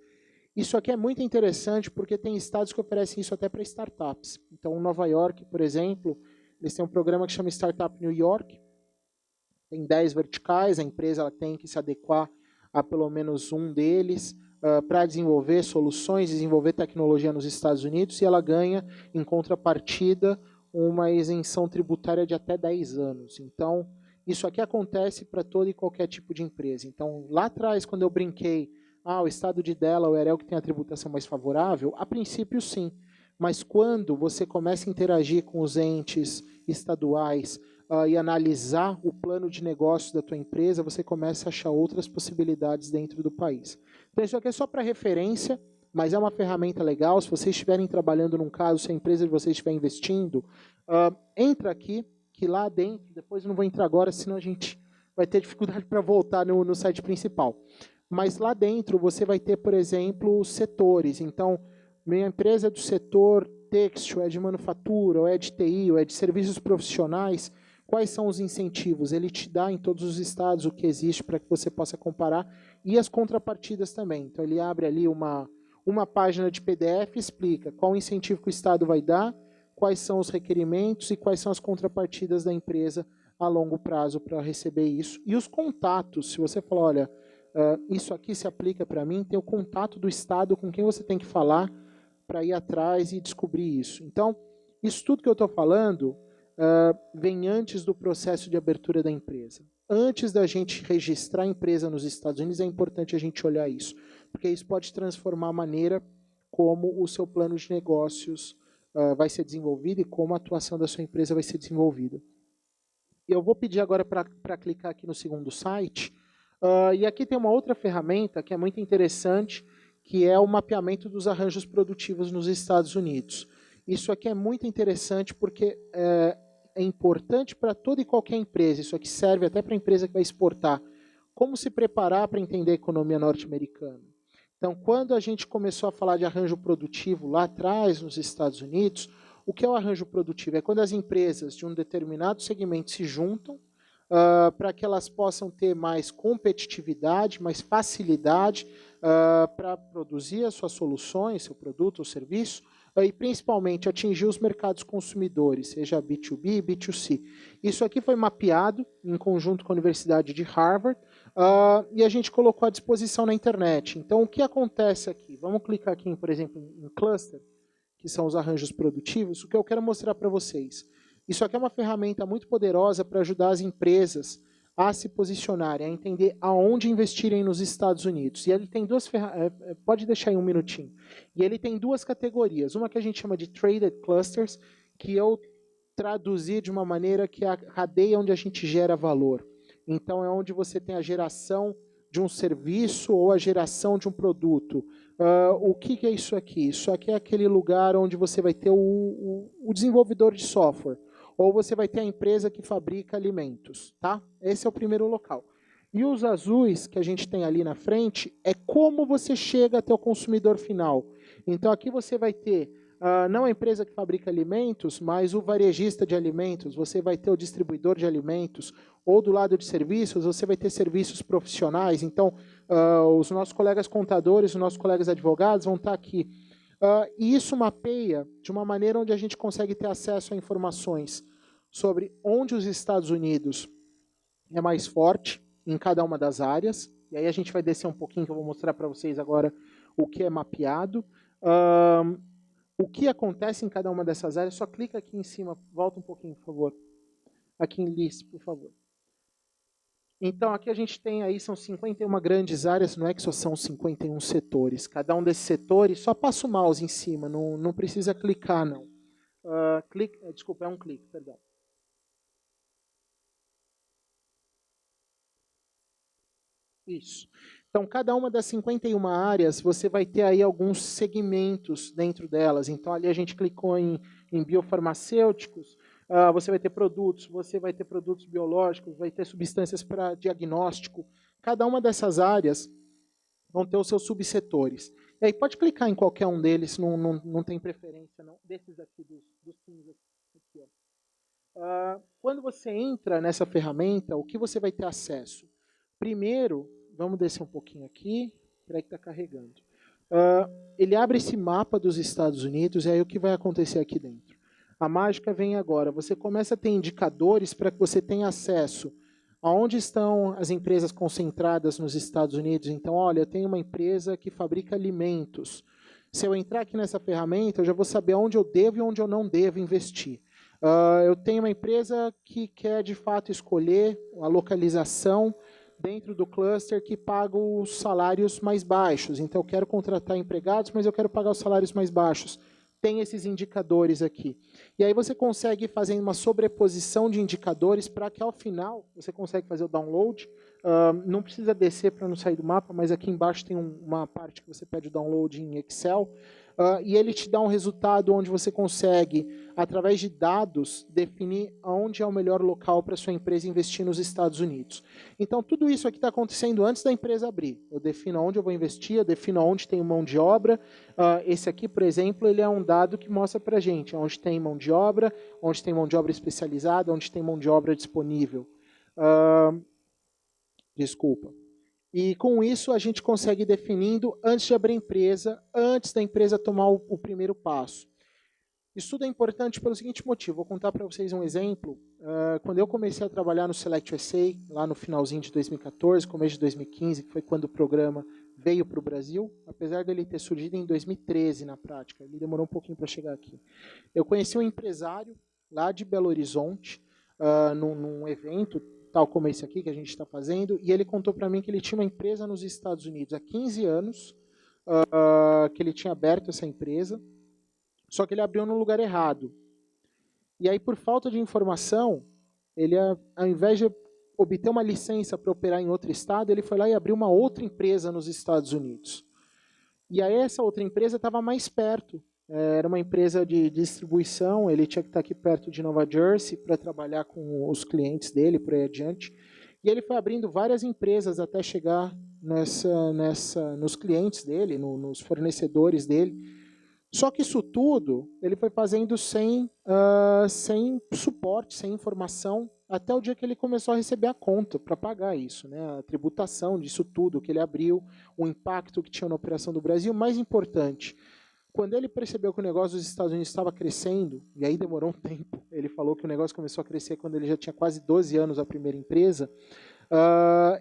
Isso aqui é muito interessante porque tem estados que oferecem isso até para startups. Então, Nova York, por exemplo, eles têm um programa que chama Startup New York, tem 10 verticais, a empresa ela tem que se adequar a pelo menos um deles. para desenvolver soluções, desenvolver tecnologia nos Estados Unidos, e ela ganha, em contrapartida, uma isenção tributária de até 10 anos. Então, isso aqui acontece para todo e qualquer tipo de empresa. Então, lá atrás, quando eu brinquei, o estado de Delaware é o que tem a tributação mais favorável, a princípio sim, mas quando você começa a interagir com os entes estaduais e analisar o plano de negócio da tua empresa, você começa a achar outras possibilidades dentro do país. Então, isso aqui é só para referência, mas é uma ferramenta legal. Se vocês estiverem trabalhando num caso, se a empresa de vocês estiver investindo, entra aqui, que lá dentro, depois eu não vou entrar agora, senão a gente vai ter dificuldade para voltar no site principal. Mas lá dentro você vai ter, por exemplo, os setores. Então, minha empresa é do setor têxtil, é de manufatura, ou é de TI, ou é de serviços profissionais. Quais são os incentivos? Ele te dá em todos os estados o que existe para que você possa comparar, e as contrapartidas também. Então, ele abre ali uma página de PDF e explica qual o incentivo que o estado vai dar, quais são os requerimentos e quais são as contrapartidas da empresa a longo prazo para receber isso. E os contatos, se você falar, olha, isso aqui se aplica para mim, tem o contato do estado com quem você tem que falar para ir atrás e descobrir isso. Então, isso tudo que eu estou falando vem antes do processo de abertura da empresa. Antes da gente registrar a empresa nos Estados Unidos, é importante a gente olhar isso, porque isso pode transformar a maneira como o seu plano de negócios vai ser desenvolvido e como a atuação da sua empresa vai ser desenvolvida. Eu vou pedir agora para clicar aqui no segundo site, e aqui tem uma outra ferramenta que é muito interessante, que é o mapeamento dos arranjos produtivos nos Estados Unidos. Isso aqui é muito interessante porque é importante para toda e qualquer empresa. Isso aqui serve até para a empresa que vai exportar. Como se preparar para entender a economia norte-americana. Então, quando a gente começou a falar de arranjo produtivo lá atrás, nos Estados Unidos, o que é o arranjo produtivo? É quando as empresas de um determinado segmento se juntam para que elas possam ter mais competitividade, mais facilidade para produzir as suas soluções, seu produto ou serviço, e principalmente atingir os mercados consumidores, seja B2B e B2C. Isso aqui foi mapeado em conjunto com a Universidade de Harvard, e a gente colocou à disposição na internet. Então, o que acontece aqui? Vamos clicar aqui, por exemplo, em cluster, que são os arranjos produtivos. O que eu quero mostrar para vocês. Isso aqui é uma ferramenta muito poderosa para ajudar as empresas a se posicionarem, a entender aonde investirem nos Estados Unidos. E ele tem duas ferramentas, pode deixar aí um minutinho. E ele tem duas categorias. Uma que a gente chama de Traded Clusters, que eu traduzi de uma maneira que é a cadeia onde a gente gera valor. Então, é onde você tem a geração de um serviço ou a geração de um produto. O que é isso aqui? Isso aqui é aquele lugar onde você vai ter o desenvolvedor de software, ou você vai ter a empresa que fabrica alimentos. Tá? Esse é o primeiro local. E os azuis que a gente tem ali na frente é como você chega até o consumidor final. Então, aqui você vai ter não a empresa que fabrica alimentos, mas o varejista de alimentos, você vai ter o distribuidor de alimentos, ou do lado de serviços, você vai ter serviços profissionais. Então, os nossos colegas contadores, os nossos colegas advogados vão estar aqui. E isso mapeia de uma maneira onde a gente consegue ter acesso a informações sobre onde os Estados Unidos é mais forte em cada uma das áreas. E aí a gente vai descer um pouquinho, que eu vou mostrar para vocês agora o que é mapeado. O que acontece em cada uma dessas áreas, só clica aqui em cima, volta um pouquinho, por favor. Aqui em list, por favor. Então, aqui a gente tem aí, são 51 grandes áreas, não é que só são 51 setores. Cada um desses setores, só passa o mouse em cima, não precisa clicar, não. Desculpa, é um clique, perdão. Isso. Então, cada uma das 51 áreas, você vai ter aí alguns segmentos dentro delas. Então, ali a gente clicou em biofarmacêuticos, você vai ter produtos biológicos, vai ter substâncias para diagnóstico. Cada uma dessas áreas vão ter os seus subsetores. E aí pode clicar em qualquer um deles, não tem preferência, não. Desses aqui, dos 15 aqui. Quando você entra nessa ferramenta, o que você vai ter acesso? Primeiro, vamos descer um pouquinho aqui, espera que está carregando. Ele abre esse mapa dos Estados Unidos, e aí o que vai acontecer aqui dentro? A mágica vem agora. Você começa a ter indicadores para que você tenha acesso Aonde estão as empresas concentradas nos Estados Unidos? Então, olha, eu tenho uma empresa que fabrica alimentos. Se eu entrar aqui nessa ferramenta, eu já vou saber onde eu devo e onde eu não devo investir. Eu tenho uma empresa que quer, de fato, escolher a localização dentro do cluster que paga os salários mais baixos. Então, eu quero contratar empregados, mas eu quero pagar os salários mais baixos. Tem esses indicadores aqui. E aí você consegue fazer uma sobreposição de indicadores para que, ao final, você consegue fazer o download. Não precisa descer para não sair do mapa, mas aqui embaixo tem uma parte que você pede o download em Excel. E ele te dá um resultado onde você consegue, através de dados, definir onde é o melhor local para a sua empresa investir nos Estados Unidos. Então, tudo isso aqui está acontecendo antes da empresa abrir. Eu defino onde eu vou investir, eu defino onde tem mão de obra. Esse aqui, por exemplo, ele é um dado que mostra para a gente onde tem mão de obra especializada, onde tem mão de obra disponível. Desculpa. E com isso a gente consegue ir definindo antes de abrir a empresa, antes da empresa tomar o primeiro passo. Isso tudo é importante pelo seguinte motivo. Vou contar para vocês um exemplo. Quando eu comecei a trabalhar no Select USA, lá no finalzinho de 2014, começo de 2015, que foi quando o programa veio para o Brasil, apesar dele ter surgido em 2013 na prática, ele demorou um pouquinho para chegar aqui. Eu conheci um empresário lá de Belo Horizonte, num evento, tal como esse aqui que a gente está fazendo, e ele contou para mim que ele tinha uma empresa nos Estados Unidos há 15 anos, que ele tinha aberto essa empresa, só que ele abriu no lugar errado. E aí, por falta de informação, ele, ao invés de obter uma licença para operar em outro estado, ele foi lá e abriu uma outra empresa nos Estados Unidos. E aí essa outra empresa estava mais perto. Era uma empresa de distribuição, ele tinha que estar aqui perto de Nova Jersey para trabalhar com os clientes dele, por aí adiante. E ele foi abrindo várias empresas até chegar nos clientes dele, nos fornecedores dele. Só que isso tudo ele foi fazendo sem suporte, sem informação, até o dia que ele começou a receber a conta para pagar isso, né? A tributação disso tudo que ele abriu, o impacto que tinha na operação do Brasil. Mais importante, quando ele percebeu que o negócio dos Estados Unidos estava crescendo, e aí demorou um tempo, ele falou que o negócio começou a crescer quando ele já tinha quase 12 anos a primeira empresa,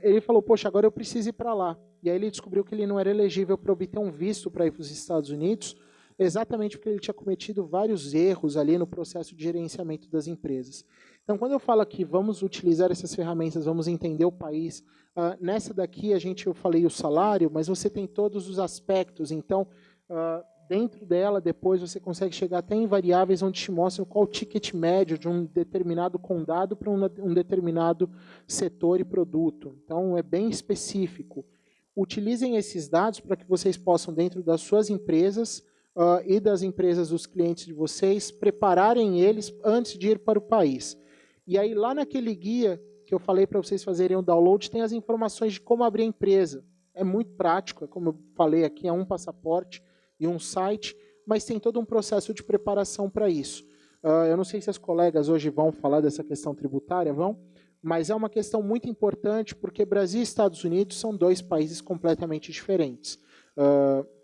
ele falou, poxa, agora eu preciso ir para lá. E aí ele descobriu que ele não era elegível para obter um visto para ir para os Estados Unidos, exatamente porque ele tinha cometido vários erros ali no processo de gerenciamento das empresas. Então, quando eu falo aqui, vamos utilizar essas ferramentas, vamos entender o país, nessa daqui eu falei o salário, mas você tem todos os aspectos. Então, dentro dela, depois você consegue chegar até em variáveis onde te mostram qual o ticket médio de um determinado condado para um determinado setor e produto. Então, é bem específico. Utilizem esses dados para que vocês possam, dentro das suas empresas, e das empresas dos clientes de vocês, prepararem eles antes de ir para o país. E aí, lá naquele guia que eu falei para vocês fazerem o download, tem as informações de como abrir a empresa. É muito prático, como eu falei aqui, é um passaporte e um site, mas tem todo um processo de preparação para isso. Eu não sei se as colegas hoje vão falar dessa questão tributária, mas é uma questão muito importante, porque Brasil e Estados Unidos são dois países completamente diferentes.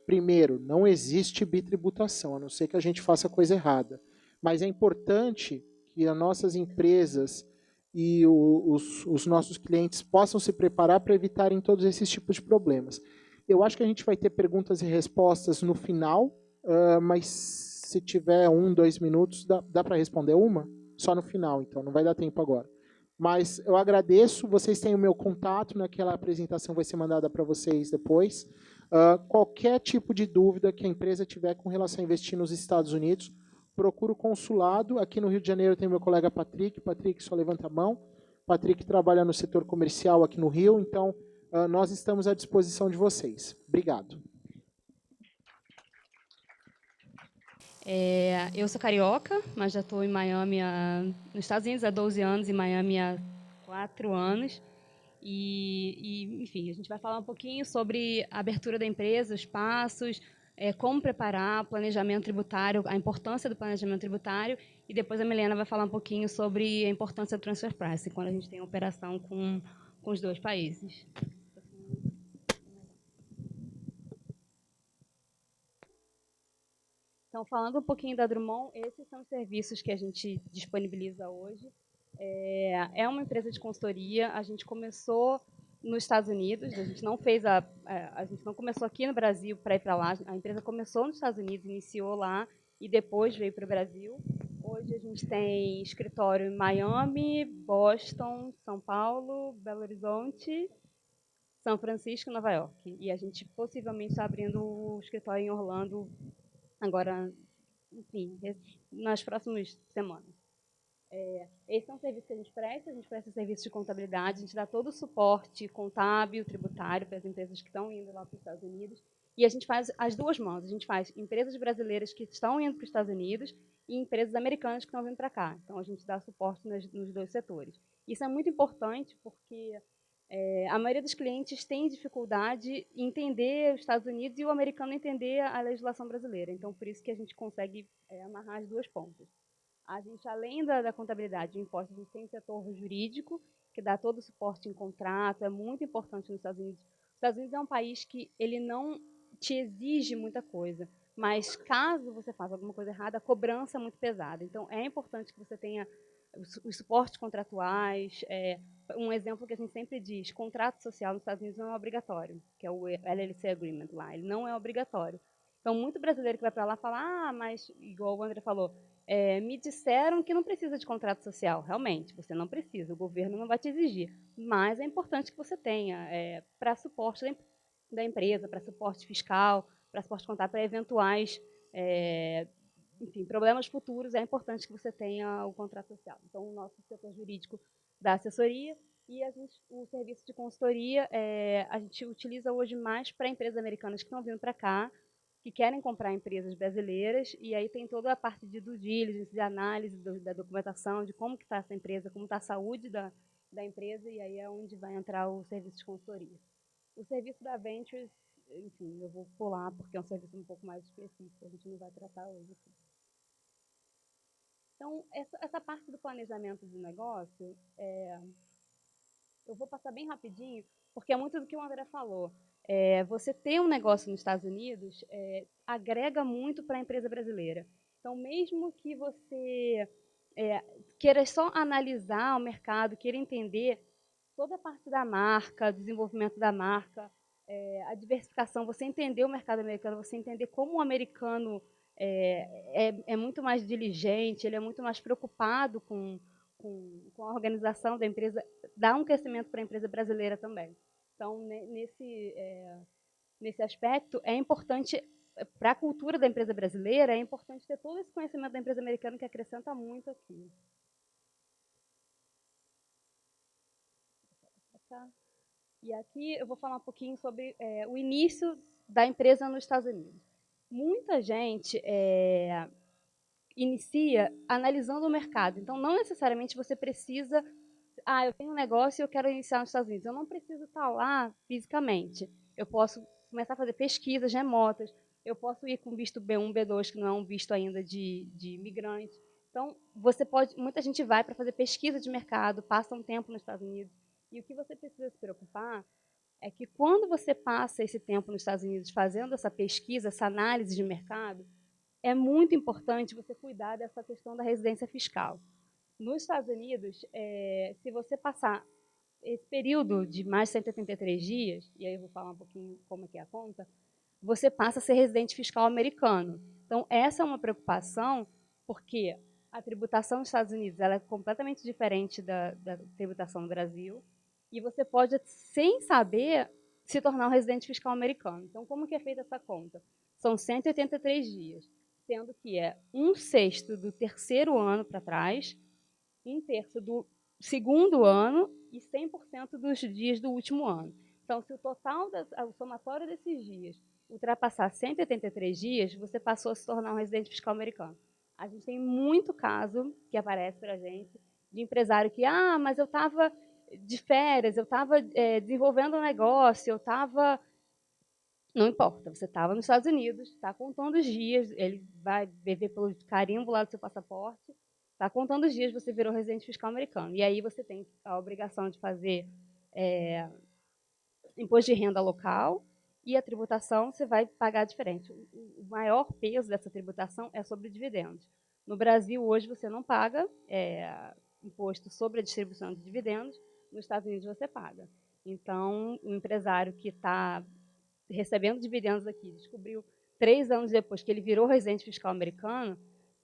Primeiro, não existe bitributação, a não ser que a gente faça coisa errada. Mas é importante que as nossas empresas e os nossos clientes possam se preparar para evitarem todos esses tipos de problemas. Eu acho que a gente vai ter perguntas e respostas no final, mas se tiver 2 minutos, dá para responder uma? Só no final, então, não vai dar tempo agora. Mas eu agradeço, vocês têm o meu contato, naquela apresentação vai ser mandada para vocês depois. Qualquer tipo de dúvida que a empresa tiver com relação a investir nos Estados Unidos, procura o consulado. Aqui no Rio de Janeiro tem meu colega Patrick. Patrick, só levanta a mão. Patrick trabalha no setor comercial aqui no Rio, então nós estamos à disposição de vocês. Obrigado. Eu sou carioca, mas já estou em Miami, nos Estados Unidos há 12 anos, em Miami há 4 anos. Enfim, a gente vai falar um pouquinho sobre a abertura da empresa, os passos, como preparar, planejamento tributário, a importância do planejamento tributário, e depois a Milena vai falar um pouquinho sobre a importância do transfer pricing, quando a gente tem operação com os dois países. Então, falando um pouquinho da Drummond, esses são os serviços que a gente disponibiliza hoje. é uma empresa de consultoria. A gente começou nos Estados Unidos, a gente não fez a gente não começou aqui no Brasil para ir para lá. A empresa começou nos Estados Unidos, iniciou lá e depois veio para o Brasil. Hoje a gente tem escritório em Miami, Boston, São Paulo, Belo Horizonte, São Francisco e Nova York. E a gente possivelmente está abrindo o escritório em Orlando agora, enfim, nas próximas semanas. Esse é um serviço que a gente presta serviço de contabilidade, a gente dá todo o suporte contábil, tributário para as empresas que estão indo lá para os Estados Unidos, e a gente faz as duas mãos, a gente faz empresas brasileiras que estão indo para os Estados Unidos e empresas americanas que estão vindo para cá. Então, a gente dá suporte nos dois setores. Isso é muito importante porque a maioria dos clientes tem dificuldade em entender os Estados Unidos e o americano entender a legislação brasileira. Então, por isso que a gente consegue amarrar as duas pontas. A gente, além da contabilidade de impostos, a gente tem o setor jurídico, que dá todo o suporte em contrato, é muito importante nos Estados Unidos. Os Estados Unidos é um país que ele não te exige muita coisa, mas caso você faça alguma coisa errada, a cobrança é muito pesada. Então, é importante que você tenha os suportes contratuais. Um exemplo que a gente sempre diz, contrato social nos Estados Unidos não é obrigatório, que é o LLC Agreement lá, ele não é obrigatório. Então, muito brasileiro que vai para lá fala, mas, igual o André falou, me disseram que não precisa de contrato social. Realmente, você não precisa, o governo não vai te exigir. Mas é importante que você tenha para suporte da empresa, para suporte fiscal, para suporte contábil, para eventuais enfim, problemas futuros, é importante que você tenha o contrato social. Então, o nosso setor jurídico dá assessoria e o serviço de consultoria a gente utiliza hoje mais para empresas americanas que estão vindo para cá, que querem comprar empresas brasileiras, e aí tem toda a parte de due diligence, de análise da documentação, de como que está essa empresa, como está a saúde da empresa, e aí é onde vai entrar o serviço de consultoria. O serviço da Ventures, enfim, eu vou pular, porque é um serviço um pouco mais específico, a gente não vai tratar hoje aqui. Então, essa parte do planejamento do negócio, eu vou passar bem rapidinho, porque é muito do que o André falou. Você ter um negócio nos Estados Unidos agrega muito para a empresa brasileira. Então, mesmo que você queira só analisar o mercado, queira entender toda a parte da marca, desenvolvimento da marca, a diversificação, você entender o mercado americano, você entender como o americano é muito mais diligente, ele é muito mais preocupado com a organização da empresa, dá um crescimento para a empresa brasileira também. Então, nesse aspecto, é importante, para a cultura da empresa brasileira, é importante ter todo esse conhecimento da empresa americana que acrescenta muito aqui. E aqui eu vou falar um pouquinho sobre o início da empresa nos Estados Unidos. Muita gente inicia analisando o mercado. Então, não necessariamente você precisa... eu tenho um negócio e eu quero iniciar nos Estados Unidos. Eu não preciso estar lá fisicamente. Eu posso começar a fazer pesquisas remotas. Eu posso ir com visto B1, B2, que não é um visto ainda de imigrante. Então, muita gente vai para fazer pesquisa de mercado, passa um tempo nos Estados Unidos. E o que você precisa se preocupar é que quando você passa esse tempo nos Estados Unidos fazendo essa pesquisa, essa análise de mercado, é muito importante você cuidar dessa questão da residência fiscal. Nos Estados Unidos, se você passar esse período de mais de 183 dias, e aí eu vou falar um pouquinho como é que é a conta, você passa a ser residente fiscal americano. Então, essa é uma preocupação, porque a tributação nos Estados Unidos ela é completamente diferente da tributação no Brasil, e você pode, sem saber, se tornar um residente fiscal americano. Então, como que é feita essa conta? São 183 dias, sendo que é 1/6 do terceiro ano para trás, 1/3 do segundo ano e 100% dos dias do último ano. Então, se o somatório desses dias ultrapassar 183 dias, você passou a se tornar um residente fiscal americano. A gente tem muito caso que aparece para a gente de empresário que, mas eu estava de férias, eu estava desenvolvendo um negócio, eu estava... Não importa, você estava nos Estados Unidos, está contando os dias, ele vai ver pelo carimbo lá do seu passaporte, está contando os dias, você virou residente fiscal americano. E aí você tem a obrigação de fazer imposto de renda local e a tributação você vai pagar diferente. O maior peso dessa tributação é sobre dividendos. No Brasil, hoje, você não paga imposto sobre a distribuição de dividendos, nos Estados Unidos você paga. Então, o empresário que está recebendo dividendos aqui, descobriu 3 anos depois que ele virou residente fiscal americano,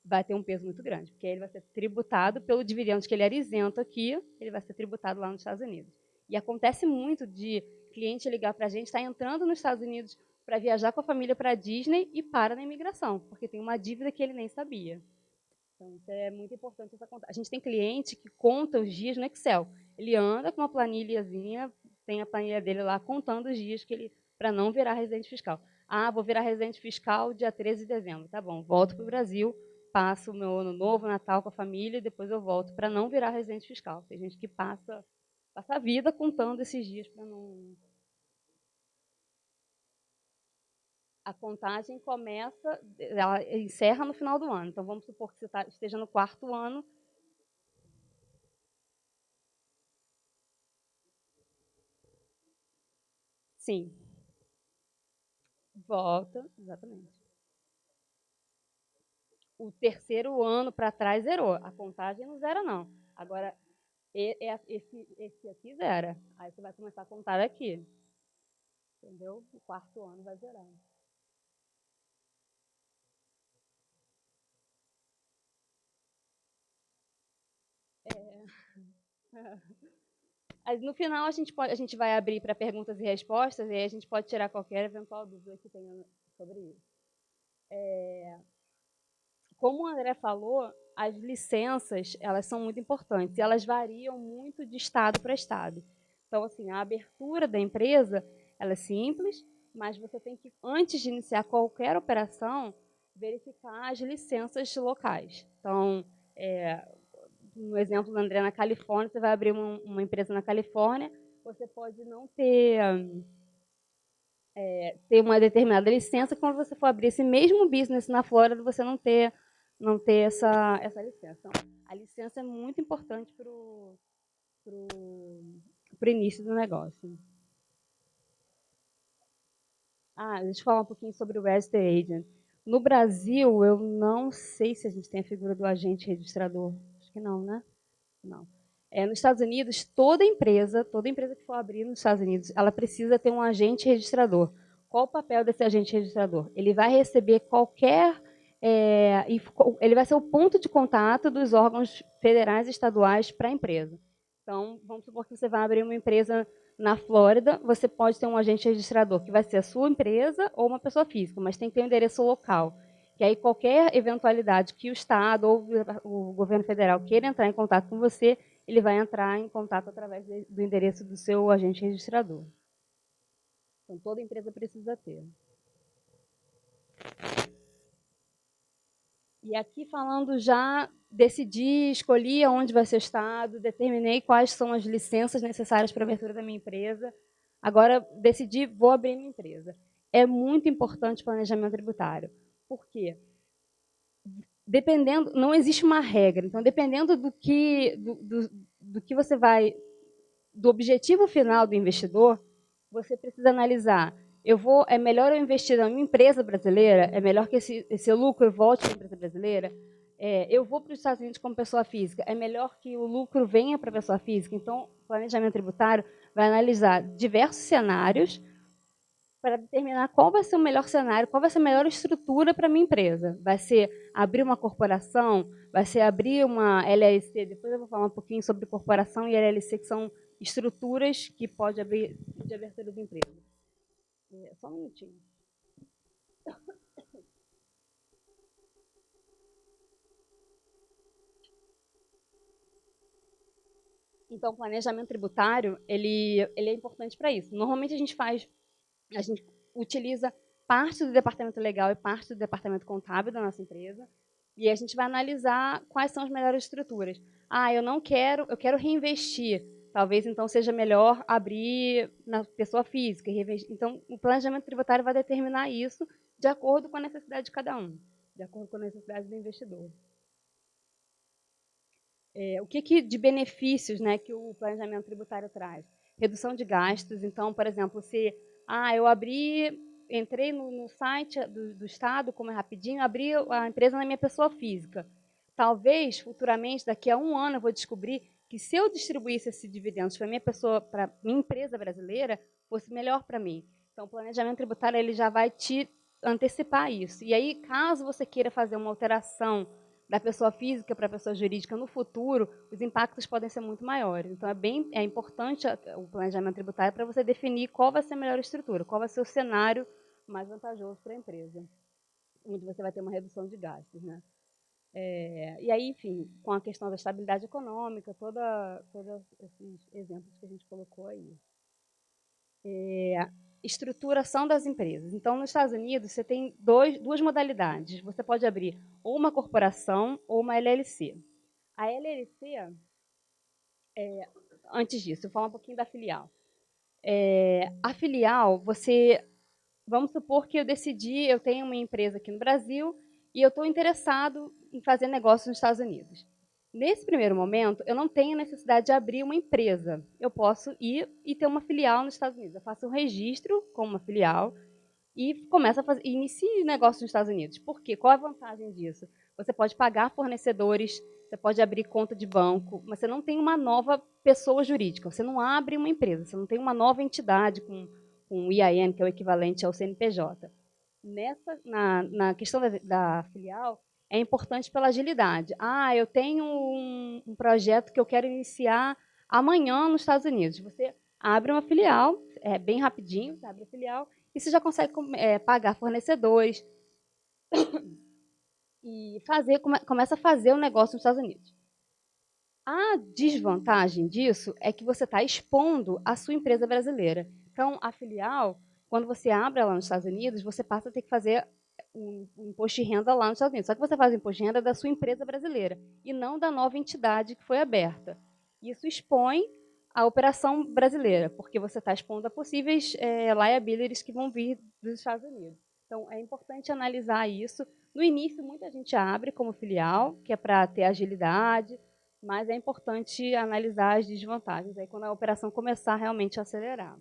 vai ter um peso muito grande, porque ele vai ser tributado pelo dividendos que ele era isento aqui, ele vai ser tributado lá nos Estados Unidos. E acontece muito de cliente ligar para a gente, está entrando nos Estados Unidos para viajar com a família para a Disney e para na imigração, porque tem uma dívida que ele nem sabia. Então, isso é muito importante essa conta. A gente tem cliente que conta os dias no Excel. Ele anda com uma planilhazinha, tem a planilha dele lá contando os dias que ele para não virar residente fiscal. Ah, vou virar residente fiscal dia 13 de dezembro. Tá bom, volto para o Brasil, passo o meu ano novo, Natal com a família, e depois eu volto para não virar residente fiscal. Tem gente que passa a vida contando esses dias para não... A contagem começa, ela encerra no final do ano. Então, vamos supor que você esteja no 4º ano. Sim. Volta, exatamente. O 3º ano para trás zerou. A contagem não zera, não. Agora, esse aqui zera. Aí você vai começar a contar aqui. Entendeu? O 4º ano vai zerar. No final, a gente vai abrir para perguntas e respostas, e aí a gente pode tirar qualquer eventual dúvida que tenha sobre isso. Como o André falou, as licenças, elas são muito importantes, e elas variam muito de estado para estado. Então, assim, a abertura da empresa, ela é simples, mas você tem que, antes de iniciar qualquer operação, verificar as licenças locais. Então, no exemplo do André, na Califórnia, você vai abrir uma empresa na Califórnia, você pode não ter uma determinada licença, quando você for abrir esse mesmo business na Flórida, você não ter essa licença. Então, a licença é muito importante para o início do negócio. Deixa eu falar um pouquinho sobre o Register Agent. No Brasil, eu não sei se a gente tem a figura do agente registrador. Acho que não, né? Não. Nos Estados Unidos, toda empresa que for abrir nos Estados Unidos, ela precisa ter um agente registrador. Qual o papel desse agente registrador? Ele vai receber ele vai ser o ponto de contato dos órgãos federais e estaduais para a empresa. Então, vamos supor que você vai abrir uma empresa na Flórida, você pode ter um agente registrador, que vai ser a sua empresa ou uma pessoa física, mas tem que ter um endereço local. Que aí qualquer eventualidade que o Estado ou o governo federal queira entrar em contato com você, ele vai entrar em contato através do endereço do seu agente registrador. Então, toda empresa precisa ter. E aqui falando já, decidi, escolhi onde vai ser o Estado, determinei quais são as licenças necessárias para a abertura da minha empresa. Agora, decidi, vou abrir minha empresa. É muito importante o planejamento tributário. Por quê? Dependendo, não existe uma regra. Então, dependendo do que você vai, do objetivo final do investidor, você precisa analisar. É melhor eu investir em uma empresa brasileira? É melhor que esse lucro volte para a empresa brasileira? Eu vou para os Estados Unidos como pessoa física? É melhor que o lucro venha para a pessoa física? Então, o planejamento tributário vai analisar diversos cenários para determinar qual vai ser o melhor cenário, qual vai ser a melhor estrutura para a minha empresa. Vai ser abrir uma corporação? Vai ser abrir uma LLC? Depois eu vou falar um pouquinho sobre corporação e LLC, que são estruturas que pode abrir de abertura de empresa. Só um minutinho. Então, o planejamento tributário, ele é importante para isso. Normalmente a gente utiliza parte do departamento legal e parte do departamento contábil da nossa empresa, e a gente vai analisar quais são as melhores estruturas. Eu quero reinvestir. Talvez, então, seja melhor abrir na pessoa física. Então, o planejamento tributário vai determinar isso de acordo com a necessidade de cada um, de acordo com a necessidade do investidor. O que de benefícios, né, que o planejamento tributário traz? Redução de gastos. Então, por exemplo, se eu entrei no site do Estado, como é rapidinho, abri a empresa na minha pessoa física. talvez, futuramente, daqui a 1 ano, eu vou descobrir que se eu distribuísse esses dividendos para minha empresa brasileira, fosse melhor para mim. Então, o planejamento tributário ele já vai te antecipar isso. E aí, caso você queira fazer uma alteração da pessoa física para a pessoa jurídica no futuro, os impactos podem ser muito maiores. Então, é importante o planejamento tributário para você definir qual vai ser a melhor estrutura, qual vai ser o cenário mais vantajoso para a empresa, onde você vai ter uma redução de gastos, né? E aí, enfim, com a questão da estabilidade econômica, todos esses exemplos que a gente colocou aí. Estruturação das empresas. Então, nos Estados Unidos, você tem duas modalidades. Você pode abrir ou uma corporação ou uma LLC. A LLC, antes disso, eu vou falar um pouquinho da filial. A filial, vamos supor que eu tenho uma empresa aqui no Brasil e eu estou interessado em fazer negócio nos Estados Unidos. Nesse primeiro momento, eu não tenho necessidade de abrir uma empresa. Eu posso ir e ter uma filial nos Estados Unidos. Eu faço um registro como uma filial e começo a inicie negócio nos Estados Unidos. Por quê? Qual a vantagem disso? Você pode pagar fornecedores, você pode abrir conta de banco, mas você não tem uma nova pessoa jurídica. Você não abre uma empresa, você não tem uma nova entidade com um IAN, que é o equivalente ao CNPJ. Na questão da filial, é importante pela agilidade. Eu tenho um projeto que eu quero iniciar amanhã nos Estados Unidos. Você abre uma filial, bem rapidinho, você abre a filial, e você já consegue pagar fornecedores e começa a fazer o negócio nos Estados Unidos. A desvantagem disso é que você está expondo a sua empresa brasileira. Então, a filial, quando você abre ela nos Estados Unidos, você passa a ter que fazer um imposto de renda lá nos Estados Unidos. Só que você faz o imposto de renda da sua empresa brasileira e não da nova entidade que foi aberta. Isso expõe a operação brasileira, porque você está expondo a possíveis liabilities que vão vir dos Estados Unidos. Então, é importante analisar isso. No início, muita gente abre como filial, que é para ter agilidade, mas é importante analisar as desvantagens aí quando a operação começar realmente a acelerar.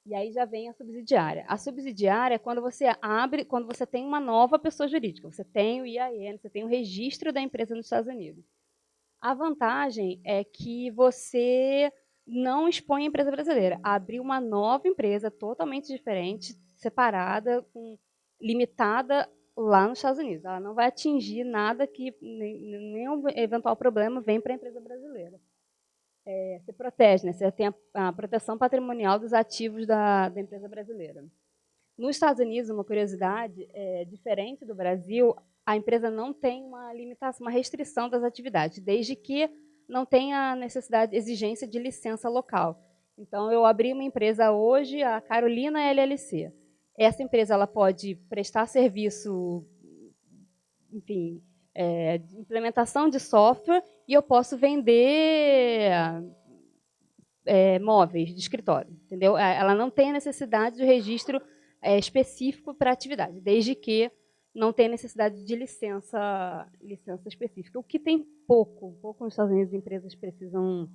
E aí já vem a subsidiária. A subsidiária é quando você abre, quando você tem uma nova pessoa jurídica. Você tem o IAN, você tem o registro da empresa nos Estados Unidos. A vantagem é que você não expõe a empresa brasileira. Abrir uma nova empresa totalmente diferente, separada, limitada lá nos Estados Unidos. Ela não vai atingir nada que nenhum eventual problema vem para a empresa brasileira. Você protege, né? Você tem a proteção patrimonial dos ativos da empresa brasileira. Nos Estados Unidos, uma curiosidade, diferente do Brasil, a empresa não tem uma limitação, uma restrição das atividades, desde que não tenha necessidade, exigência de licença local. Então, eu abri uma empresa hoje, a Carolina LLC. Essa empresa ela pode prestar serviço, enfim, de implementação de software, e eu posso vender móveis de escritório, entendeu? Ela não tem a necessidade de registro específico para a atividade, desde que não tenha necessidade de licença específica. O que tem pouco nos Estados Unidos, as empresas precisam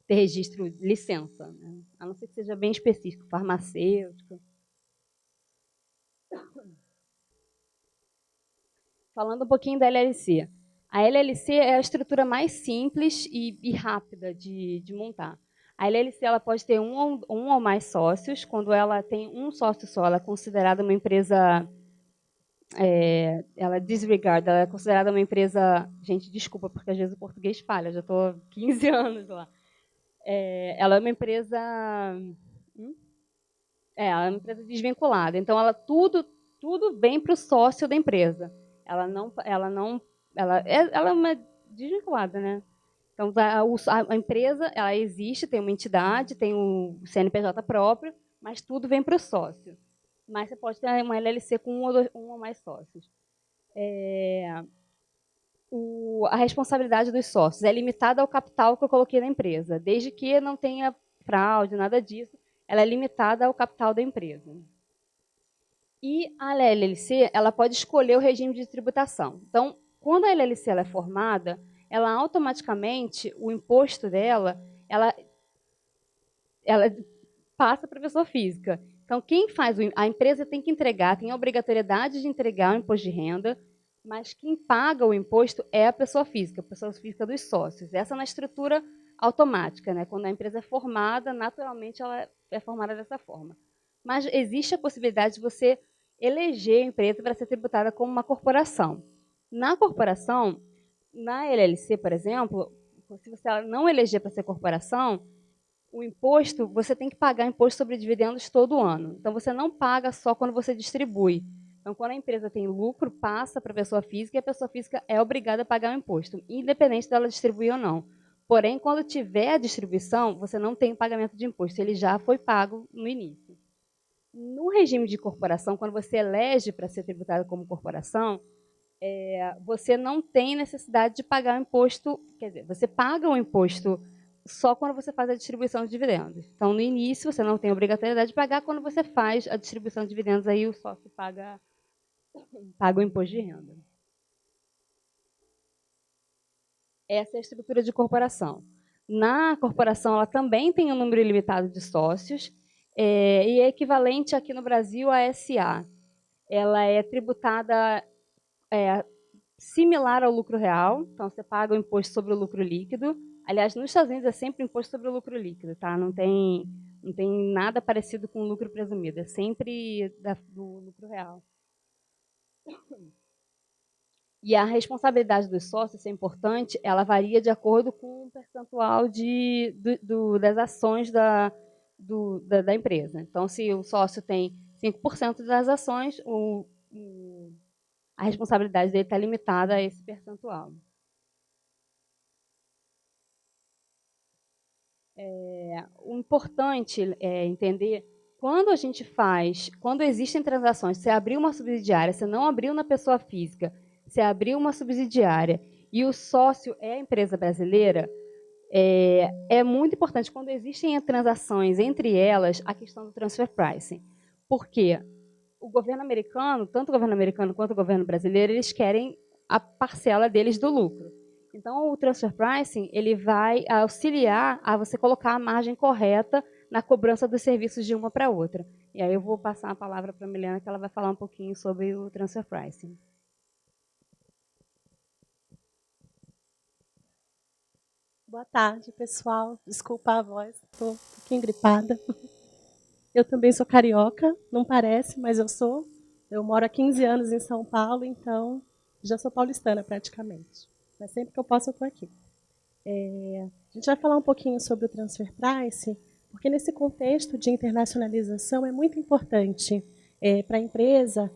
ter registro de licença, né? A não ser que seja bem específico, farmacêutico. Falando um pouquinho da LLC. A LLC é a estrutura mais simples e rápida de montar. A LLC ela pode ter um ou mais sócios. Quando ela tem um sócio só, ela é considerada uma empresa... ela é considerada uma empresa... Gente, desculpa, porque às vezes o português falha. Já estou há 15 anos lá. Ela é uma empresa... ela é uma empresa desvinculada. Então, tudo vem para o sócio da empresa. Ela é uma desvinculada, né? Então, a empresa, ela existe, tem uma entidade, tem o CNPJ próprio, mas tudo vem para o sócio. Mas você pode ter uma LLC com um ou mais sócios. A responsabilidade dos sócios é limitada ao capital que eu coloquei na empresa, desde que não tenha fraude, nada disso, ela é limitada ao capital da empresa. E a LLC, ela pode escolher o regime de tributação. Então, quando a LLC ela é formada, ela automaticamente, o imposto dela, ela passa para a pessoa física. Então, Então, a empresa tem que entregar, tem a obrigatoriedade de entregar o imposto de renda, mas quem paga o imposto é a pessoa física dos sócios. Essa na estrutura automática, né? Quando a empresa é formada, naturalmente ela é formada dessa forma. Mas existe a possibilidade de você eleger a empresa para ser tributada como uma corporação. Na corporação, na LLC, por exemplo, se você não eleger para ser corporação, o imposto, você tem que pagar imposto sobre dividendos todo ano. Então, você não paga só quando você distribui. Então, quando a empresa tem lucro, passa para a pessoa física e a pessoa física é obrigada a pagar o imposto, independente dela distribuir ou não. Porém, quando tiver a distribuição, você não tem pagamento de imposto, ele já foi pago no início. No regime de corporação, quando você elege para ser tributado como corporação, você não tem necessidade de pagar o imposto, quer dizer, você paga o imposto só quando você faz a distribuição de dividendos. Então, no início, você não tem obrigatoriedade de pagar, quando você faz a distribuição de dividendos, aí o sócio paga o imposto de renda. Essa é a estrutura de corporação. Na corporação, ela também tem um número ilimitado de sócios, e é equivalente aqui no Brasil à SA. Ela é tributada similar ao lucro real, então você paga o imposto sobre o lucro líquido. Aliás, nos Estados Unidos é sempre imposto sobre o lucro líquido, tá? Não tem nada parecido com o lucro presumido, é sempre do lucro real. E a responsabilidade dos sócios, isso é importante, ela varia de acordo com o percentual das ações da empresa. Então, se o sócio tem 5% das ações, a responsabilidade dele está limitada a esse percentual. O importante é entender, quando existem transações, você abriu uma subsidiária, você não abriu na pessoa física, você abriu uma subsidiária e o sócio é a empresa brasileira, é muito importante, quando existem transações entre elas, a questão do transfer pricing. Por quê? O governo americano, tanto o governo americano quanto o governo brasileiro, eles querem a parcela deles do lucro. Então, o transfer pricing ele vai auxiliar a você colocar a margem correta na cobrança dos serviços de uma para outra. E aí eu vou passar a palavra para a Milena, que ela vai falar um pouquinho sobre o transfer pricing. Boa tarde, pessoal. Desculpa a voz, estou um pouquinho gripada. Eu também sou carioca, não parece, mas eu sou. Eu moro há 15 anos em São Paulo, então já sou paulistana praticamente. Mas sempre que eu posso, eu estou aqui. A gente vai falar um pouquinho sobre o transfer price, porque nesse contexto de internacionalização é muito importante para a empresa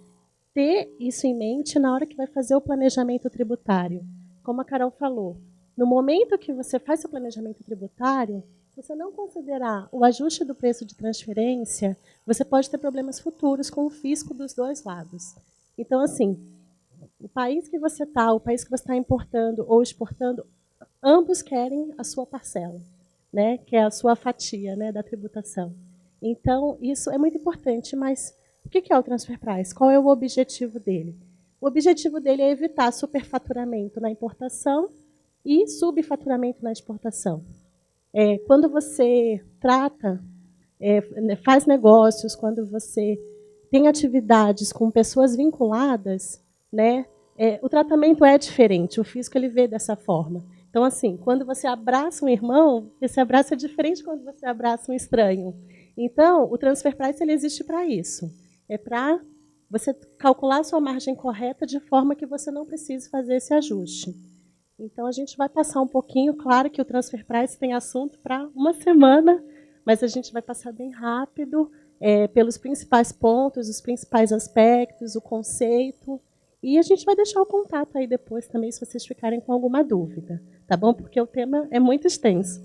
ter isso em mente na hora que vai fazer o planejamento tributário. Como a Carol falou, no momento que você faz seu planejamento tributário, se você não considerar o ajuste do preço de transferência, você pode ter problemas futuros com o fisco dos dois lados. Então, assim, o país que você está, o país que você está importando ou exportando, ambos querem a sua parcela, né, que é a sua fatia, né, da tributação. Então, isso é muito importante, mas o que é o transfer price? Qual é o objetivo dele? O objetivo dele é evitar superfaturamento na importação e subfaturamento na exportação. Quando você trata, faz negócios, quando você tem atividades com pessoas vinculadas, né, o tratamento é diferente, o fisco ele vê dessa forma. Então, assim, quando você abraça um irmão, esse abraço é diferente quando você abraça um estranho. Então, o transfer price ele existe para isso. É para você calcular a sua margem correta de forma que você não precise fazer esse ajuste. Então, a gente vai passar um pouquinho, claro que o transfer price tem assunto para uma semana, mas a gente vai passar bem rápido pelos principais pontos, os principais aspectos, o conceito, e a gente vai deixar o contato aí depois também, se vocês ficarem com alguma dúvida, tá bom? Porque o tema é muito extenso.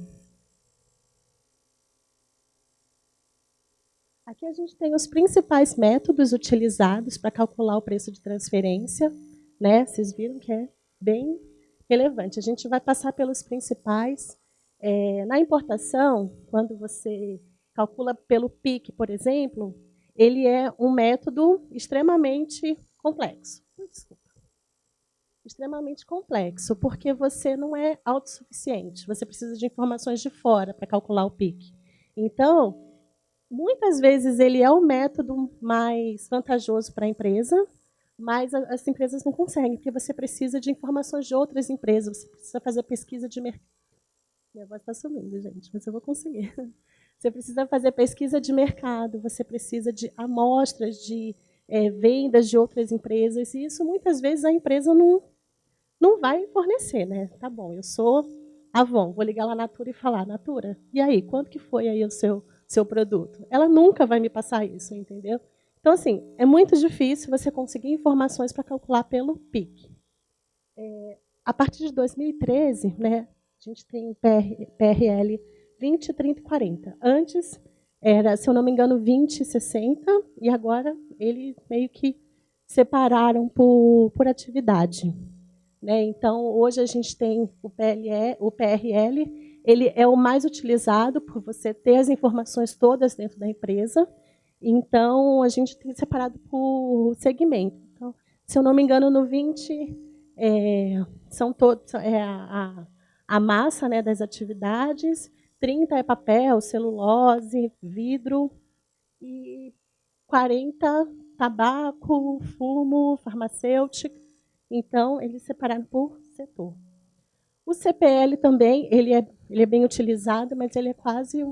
Aqui a gente tem os principais métodos utilizados para calcular o preço de transferência, né? Vocês viram que é bem relevante. A gente vai passar pelos principais. Na importação, quando você calcula pelo PIC, por exemplo, ele é um método extremamente complexo. Desculpa. Extremamente complexo, porque você não é autossuficiente. Você precisa de informações de fora para calcular o PIC. Então, Muitas vezes ele é o método mais vantajoso para a empresa, mas as empresas não conseguem, porque você precisa de informações de outras empresas, você precisa fazer pesquisa de mercado. Minha voz está sumindo, gente, mas eu vou conseguir. Você precisa fazer pesquisa de mercado, você precisa de amostras de vendas de outras empresas, e isso muitas vezes a empresa não vai fornecer, né? Tá bom, eu sou Avon, vou ligar lá na Natura e falar, Natura, e aí, quanto que foi aí o seu produto? Ela nunca vai me passar isso, entendeu? Então, assim, é muito difícil você conseguir informações para calcular pelo PIC. A partir de 2013, né, a gente tem o PRL 20, 30 e 40. Antes era, se eu não me engano, 20 e 60, e agora eles meio que separaram por atividade. Né? Então, hoje a gente tem o PRL, ele é o mais utilizado por você ter as informações todas dentro da empresa. Então, a gente tem separado por segmento. Então, se eu não me engano, no 20, são todos a massa, né, das atividades, 30 é papel, celulose, vidro, e 40, tabaco, fumo, farmacêutico. Então, eles separaram por setor. O CPL também, ele é bem utilizado, mas ele é quase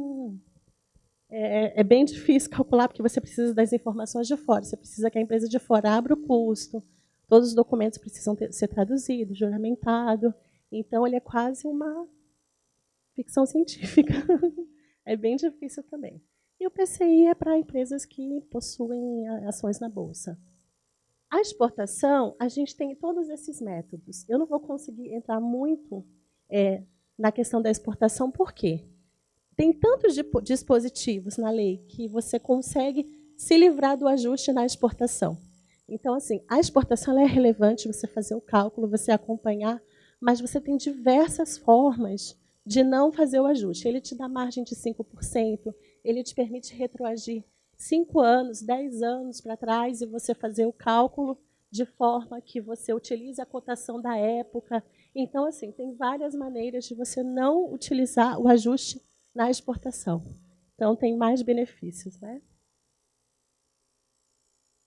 é bem difícil calcular, porque você precisa das informações de fora. Você precisa que a empresa de fora abra o custo, todos os documentos precisam ser traduzidos, juramentados. Então, ele é quase uma ficção científica. É bem difícil também. E o PCI é para empresas que possuem ações na Bolsa. A exportação, a gente tem todos esses métodos. Eu não vou conseguir entrar muito na questão da exportação, por quê? Tem tantos dispositivos na lei que você consegue se livrar do ajuste na exportação. Então, assim, a exportação é relevante, você fazer o cálculo, você acompanhar, mas você tem diversas formas de não fazer o ajuste. Ele te dá margem de 5%, ele te permite retroagir 5 anos, 10 anos para trás e você fazer o cálculo de forma que você utilize a cotação da época. Então, assim, tem várias maneiras de você não utilizar o ajuste na exportação. Então, tem mais benefícios, né?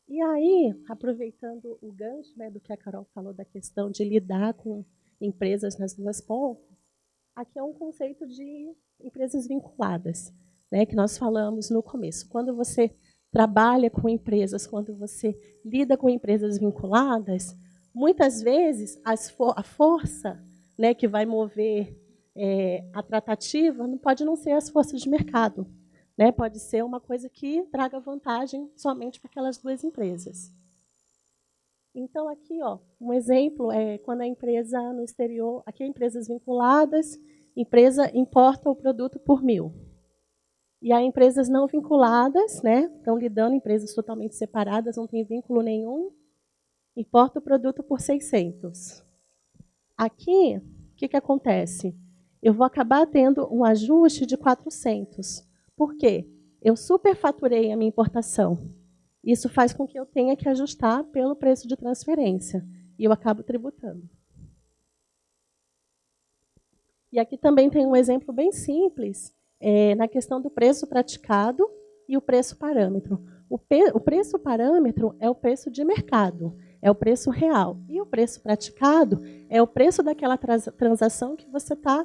E aí, aproveitando o gancho, né, do que a Carol falou da questão de lidar com empresas nas duas pontas, aqui é um conceito de empresas vinculadas, né, que nós falamos no começo. Quando você trabalha com empresas, quando você lida com empresas vinculadas, muitas vezes a força, né, que vai mover a tratativa pode não ser as forças de mercado, né, pode ser uma coisa que traga vantagem somente para aquelas duas empresas. Então, aqui, ó, um exemplo é quando a empresa no exterior, aqui é empresas vinculadas, empresa importa o produto por 1.000. E há empresas não vinculadas, né, estão lidando, empresas totalmente separadas, não tem vínculo nenhum, importa o produto por 600. Aqui, o que acontece? Eu vou acabar tendo um ajuste de 400. Por quê? Eu superfaturei a minha importação. Isso faz com que eu tenha que ajustar pelo preço de transferência. E eu acabo tributando. E aqui também tem um exemplo bem simples, na questão do preço praticado e o preço parâmetro. O preço parâmetro é o preço de mercado, é o preço real. E o preço praticado é o preço daquela transação que você está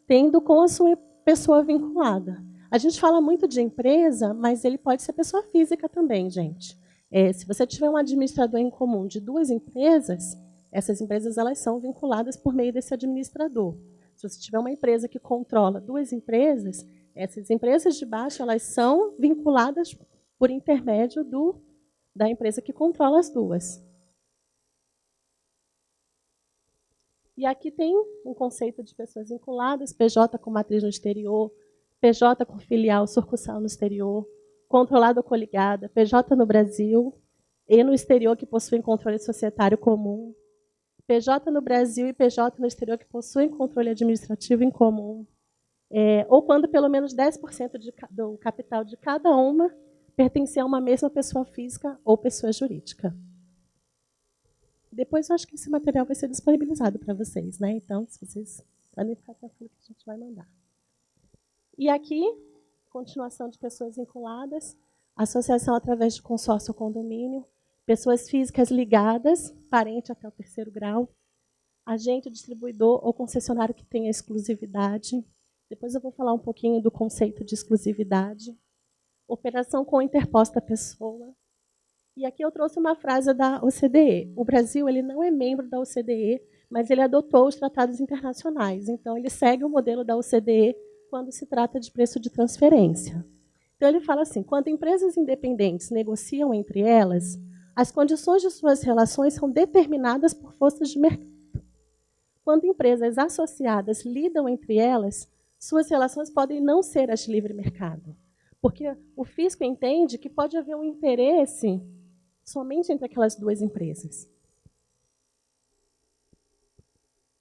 tendo com a sua pessoa vinculada. A gente fala muito de empresa, mas ele pode ser pessoa física também, gente. Se você tiver um administrador em comum de 2 empresas, essas empresas elas são vinculadas por meio desse administrador. Se você tiver uma empresa que controla 2 empresas, essas empresas de baixo elas são vinculadas por intermédio da empresa que controla as 2. E aqui tem um conceito de pessoas vinculadas, PJ com matriz no exterior, PJ com filial, sucursal no exterior, controlada ou coligada, PJ no Brasil e no exterior que possuem controle societário comum, PJ no Brasil e PJ no exterior que possuem controle administrativo em comum, ou quando pelo menos 10% do capital de cada uma pertencer a uma mesma pessoa física ou pessoa jurídica. Depois eu acho que esse material vai ser disponibilizado para vocês, né? Então, se vocês podem ficar tranquilos que a gente vai mandar. E aqui, continuação de pessoas vinculadas, associação através de consórcio ou condomínio, pessoas físicas ligadas, parente até o 3º grau, agente, distribuidor ou concessionário que tenha exclusividade. Depois eu vou falar um pouquinho do conceito de exclusividade. Operação com interposta pessoa. E aqui eu trouxe uma frase da OCDE. O Brasil ele não é membro da OCDE, mas ele adotou os tratados internacionais. Então, ele segue o modelo da OCDE quando se trata de preço de transferência. Então, ele fala assim, quando empresas independentes negociam entre elas, as condições de suas relações são determinadas por forças de mercado. Quando empresas associadas lidam entre elas, suas relações podem não ser as de livre mercado, porque o fisco entende que pode haver um interesse somente entre aquelas duas empresas.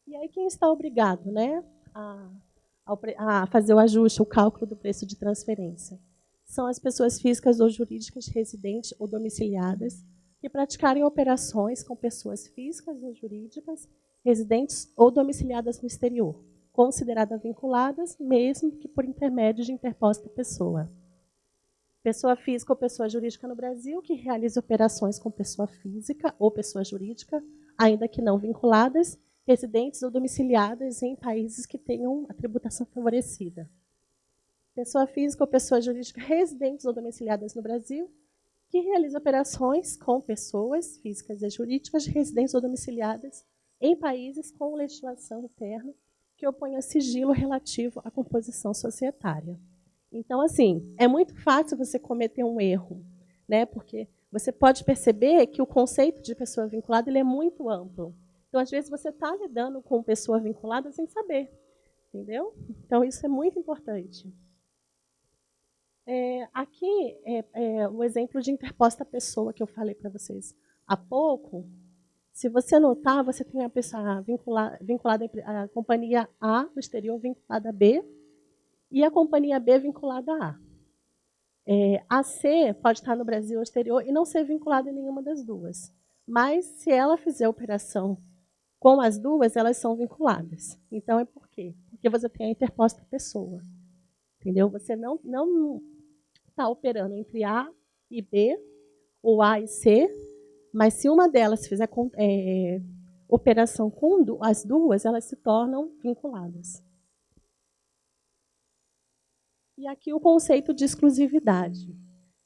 E aí quem está obrigado, né, a fazer o ajuste, o cálculo do preço de transferência? São as pessoas físicas ou jurídicas residentes ou domiciliadas que praticarem operações com pessoas físicas ou jurídicas residentes ou domiciliadas no exterior, consideradas vinculadas, mesmo que por intermédio de interposta pessoa. Pessoa física ou pessoa jurídica no Brasil que realiza operações com pessoa física ou pessoa jurídica, ainda que não vinculadas, residentes ou domiciliadas em países que tenham a tributação favorecida. Pessoa física ou pessoa jurídica residentes ou domiciliadas no Brasil, que realiza operações com pessoas físicas e jurídicas residentes ou domiciliadas em países com legislação interna que oponha sigilo relativo à composição societária. Então, assim, é muito fácil você cometer um erro, né? Porque você pode perceber que o conceito de pessoa vinculada ele é muito amplo. Então, às vezes, você está lidando com pessoa vinculada sem saber, entendeu? Então, isso é muito importante. Aqui é o exemplo de interposta pessoa que eu falei para vocês há pouco. Se você notar, você tem a pessoa vinculada à companhia A no exterior vinculada a B e a companhia B vinculada a A. A C pode estar no Brasil ou exterior e não ser vinculada em nenhuma das duas. Mas, se ela fizer operação com as duas, elas são vinculadas. Então, é por quê? Porque você tem a interposta pessoa. Entendeu? Você não está operando entre A e B, ou A e C, mas se uma delas fizer operação com as duas, elas se tornam vinculadas. E aqui o conceito de exclusividade,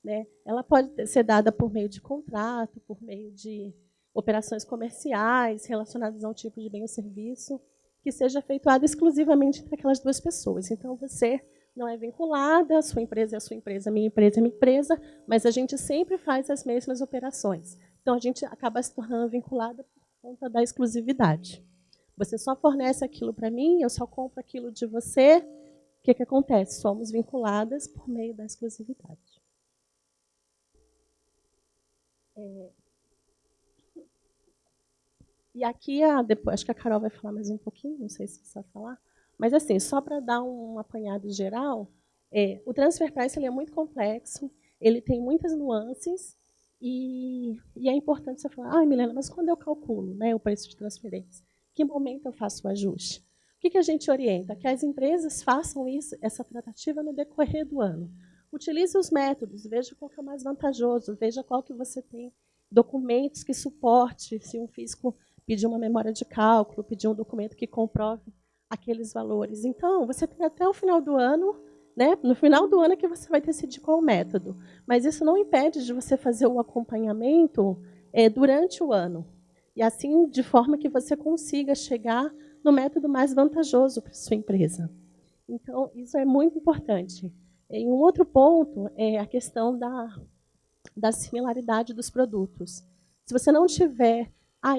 né? Ela pode ser dada por meio de contrato, por meio de operações comerciais relacionadas a um tipo de bem ou serviço, que seja efetuado exclusivamente entre aquelas duas pessoas. Então, você não é vinculada, a sua empresa é a sua empresa, a minha empresa é a minha empresa, mas a gente sempre faz as mesmas operações. Então, a gente acaba se tornando vinculada por conta da exclusividade. Você só fornece aquilo para mim, eu só compro aquilo de você. O que acontece? Somos vinculadas por meio da exclusividade. E aqui, depois, acho que a Carol vai falar mais um pouquinho, não sei se você vai falar, mas assim, só para dar um apanhado geral, o transfer price ele é muito complexo, ele tem muitas nuances, e é importante você falar, Milena, mas quando eu calculo, né, o preço de transferência? Que momento eu faço o ajuste? O que a gente orienta? Que as empresas façam essa tratativa no decorrer do ano. Utilize os métodos, veja qual que é o mais vantajoso, veja qual que você tem documentos que suporte, se um fisco pedir uma memória de cálculo, pedir um documento que comprove aqueles valores. Então, você tem até o final do ano, né? No final do ano é que você vai decidir qual o método. Mas isso não impede de você fazer o acompanhamento durante o ano. E assim, de forma que você consiga chegar no método mais vantajoso para a sua empresa. Então, isso é muito importante. E um outro ponto é a questão da similaridade dos produtos. Se você não tiver,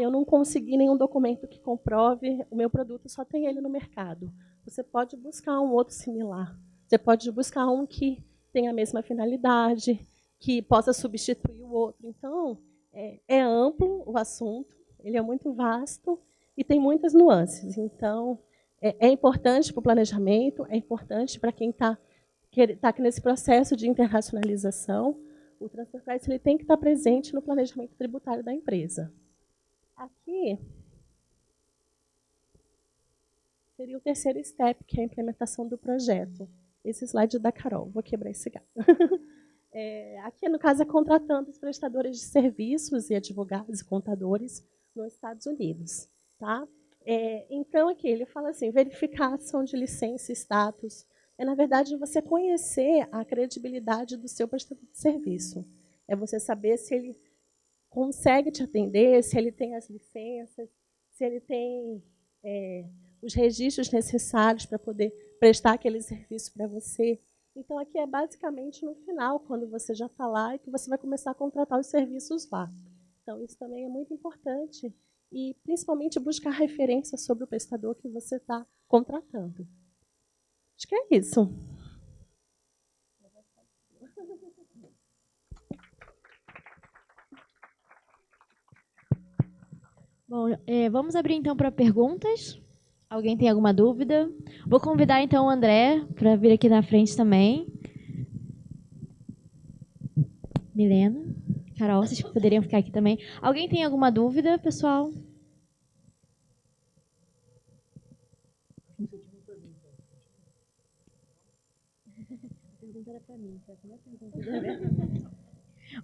eu não consegui nenhum documento que comprove o meu produto, só tem ele no mercado. Você pode buscar um outro similar. Você pode buscar um que tenha a mesma finalidade, que possa substituir o outro. Então, é amplo o assunto, ele é muito vasto e tem muitas nuances. Então, é importante para o planejamento, é importante para quem está aqui nesse processo de internacionalização. O transfer price ele tem que estar presente no planejamento tributário da empresa. Aqui seria o terceiro step, que é a implementação do projeto. Esse slide é da Carol, vou quebrar esse galho. Aqui, no caso, é contratando os prestadores de serviços e advogados e contadores nos Estados Unidos. Tá? Então, aqui ele fala assim, verificação de licença e status. Na verdade, você conhecer a credibilidade do seu prestador de serviço. É você saber se ele consegue te atender, se ele tem as licenças, se ele tem os registros necessários para poder prestar aquele serviço para você. Então, aqui é basicamente no final, quando você já está lá e que você vai começar a contratar os serviços lá. Então, isso também é muito importante. E, principalmente, buscar referência sobre o prestador que você está contratando. Acho que é isso. Bom, vamos abrir então para perguntas. Alguém tem alguma dúvida? Vou convidar então o André para vir aqui na frente também. Milena, Carol, vocês poderiam ficar aqui também. Alguém tem alguma dúvida, pessoal?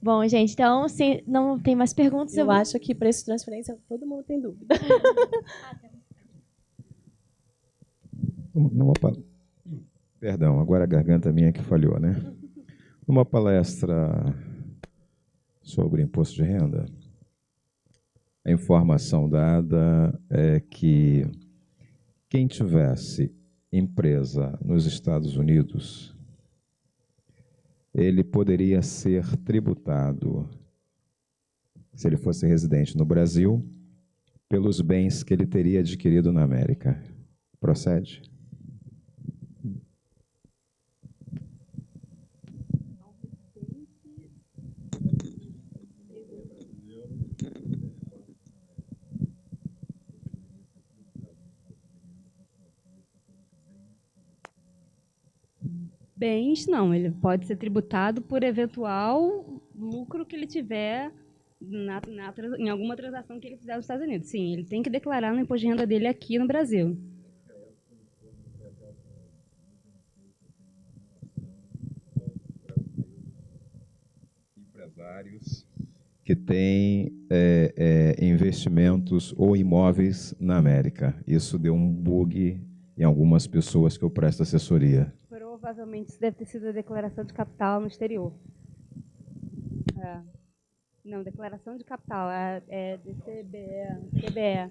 Bom, gente, então, se não tem mais perguntas... Eu acho que preço de transferência, todo mundo tem dúvida. Perdão, agora a garganta minha que falhou, né? Numa palestra sobre imposto de renda, a informação dada é que quem tivesse empresa nos Estados Unidos, ele poderia ser tributado, se ele fosse residente no Brasil, pelos bens que ele teria adquirido na América. Procede? Bens, não. Ele pode ser tributado por eventual lucro que ele tiver em alguma transação que ele fizer nos Estados Unidos. Sim, ele tem que declarar no imposto de renda dele aqui no Brasil. Empresários que têm investimentos ou imóveis na América. Isso deu um bug em algumas pessoas que eu presto assessoria. Provavelmente isso deve ter sido a declaração de capital no exterior. Não, declaração de capital, CBE.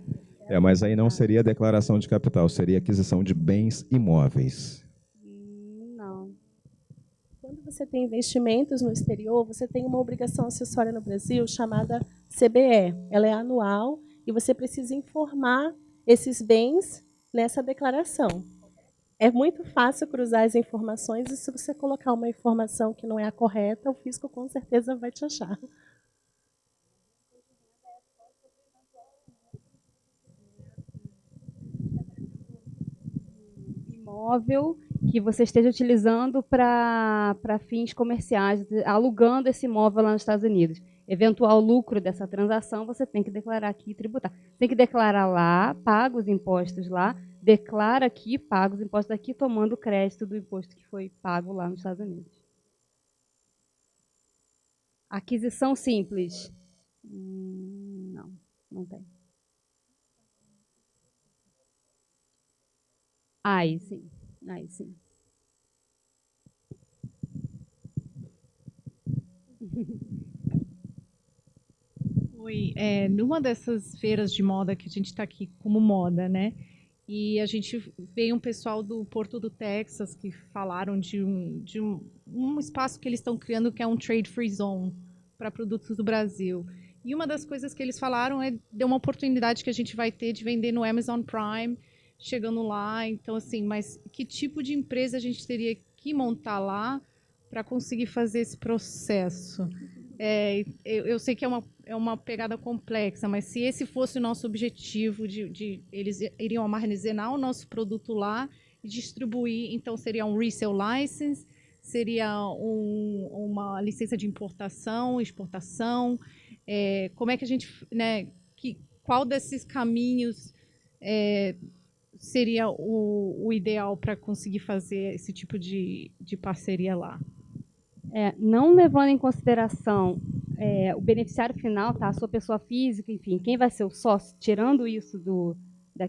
Mas aí não seria declaração de capital, seria aquisição de bens imóveis. Não. Quando você tem investimentos no exterior, você tem uma obrigação acessória no Brasil chamada CBE. Ela é anual e você precisa informar esses bens nessa declaração. É muito fácil cruzar as informações e se você colocar uma informação que não é a correta, o fisco com certeza vai te achar. Imóvel que você esteja utilizando para fins comerciais, alugando esse imóvel lá nos Estados Unidos. Eventual lucro dessa transação, você tem que declarar aqui e tributar. Tem que declarar lá, paga os impostos lá, declara aqui, paga os impostos aqui, tomando crédito do imposto que foi pago lá nos Estados Unidos. Aquisição simples. Não tem. Aí sim. Oi, numa dessas feiras de moda que a gente está aqui como moda, né? E a gente veio um pessoal do Porto do Texas que falaram de um espaço que eles estão criando que é um trade free zone para produtos do Brasil. E uma das coisas que eles falaram é de uma oportunidade que a gente vai ter de vender no Amazon Prime, chegando lá. Então, assim, mas que tipo de empresa a gente teria que montar lá para conseguir fazer esse processo? Eu sei que é uma pegada complexa, mas se esse fosse o nosso objetivo, eles iriam armazenar o nosso produto lá e distribuir, então seria um resale license, seria uma licença de importação, exportação, como é que a gente, né, qual desses caminhos seria o ideal para conseguir fazer esse tipo de parceria lá? Não levando em consideração o beneficiário final, tá? A sua pessoa física, enfim, quem vai ser o sócio, tirando isso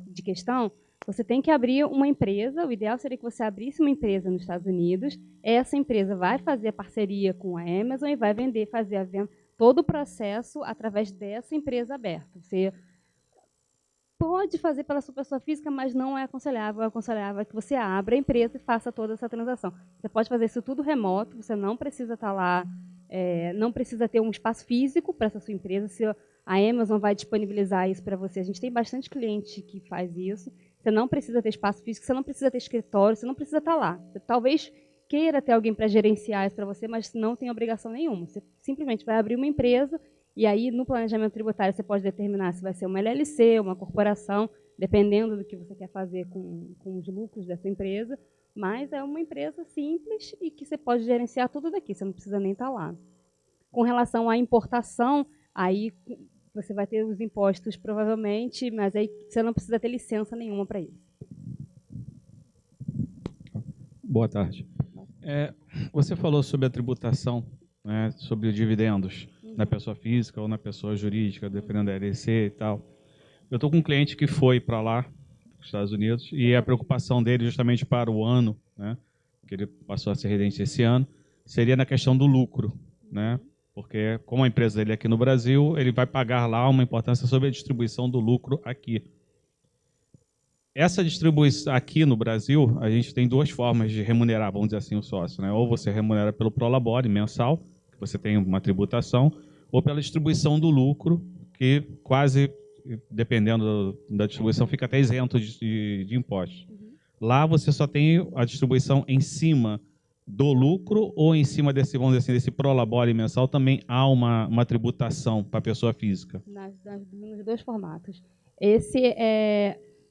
de questão, você tem que abrir uma empresa. O ideal seria que você abrisse uma empresa nos Estados Unidos. Essa empresa vai fazer parceria com a Amazon e vai fazer a venda, todo o processo através dessa empresa aberta. Você pode fazer pela sua pessoa física, mas não é aconselhável. É aconselhável que você abra a empresa e faça toda essa transação. Você pode fazer isso tudo remoto, você não precisa estar lá, não precisa ter um espaço físico para essa sua empresa. Se a Amazon vai disponibilizar isso para você, a gente tem bastante cliente que faz isso. Você não precisa ter espaço físico, você não precisa ter escritório, você não precisa estar lá. Você talvez queira ter alguém para gerenciar isso para você, mas não tem obrigação nenhuma. Você simplesmente vai abrir uma empresa e aí, no planejamento tributário, você pode determinar se vai ser uma LLC, uma corporação, dependendo do que você quer fazer com os lucros dessa empresa. Mas é uma empresa simples e que você pode gerenciar tudo daqui, você não precisa nem estar lá. Com relação à importação, aí você vai ter os impostos, provavelmente, mas aí você não precisa ter licença nenhuma para isso. Boa tarde. Você falou sobre a tributação, né, sobre dividendos na pessoa física ou na pessoa jurídica, dependendo da LLC e tal. Eu estou com um cliente que foi para lá, para os Estados Unidos, e a preocupação dele justamente para o ano, né, que ele passou a ser residente esse ano, seria na questão do lucro, né? Porque, como a empresa dele é aqui no Brasil, ele vai pagar lá uma importância sobre a distribuição do lucro aqui. Essa distribuição aqui no Brasil, a gente tem duas formas de remunerar, vamos dizer assim, o sócio, né? Ou você remunera pelo Prolabore mensal, que você tem uma tributação, ou pela distribuição do lucro, que quase, dependendo da distribuição, fica até isento de impostos. Lá você só tem a distribuição em cima do lucro, ou em cima desse, vamos dizer assim, desse Prolabore mensal, também há uma tributação para a pessoa física? Nos dois formatos.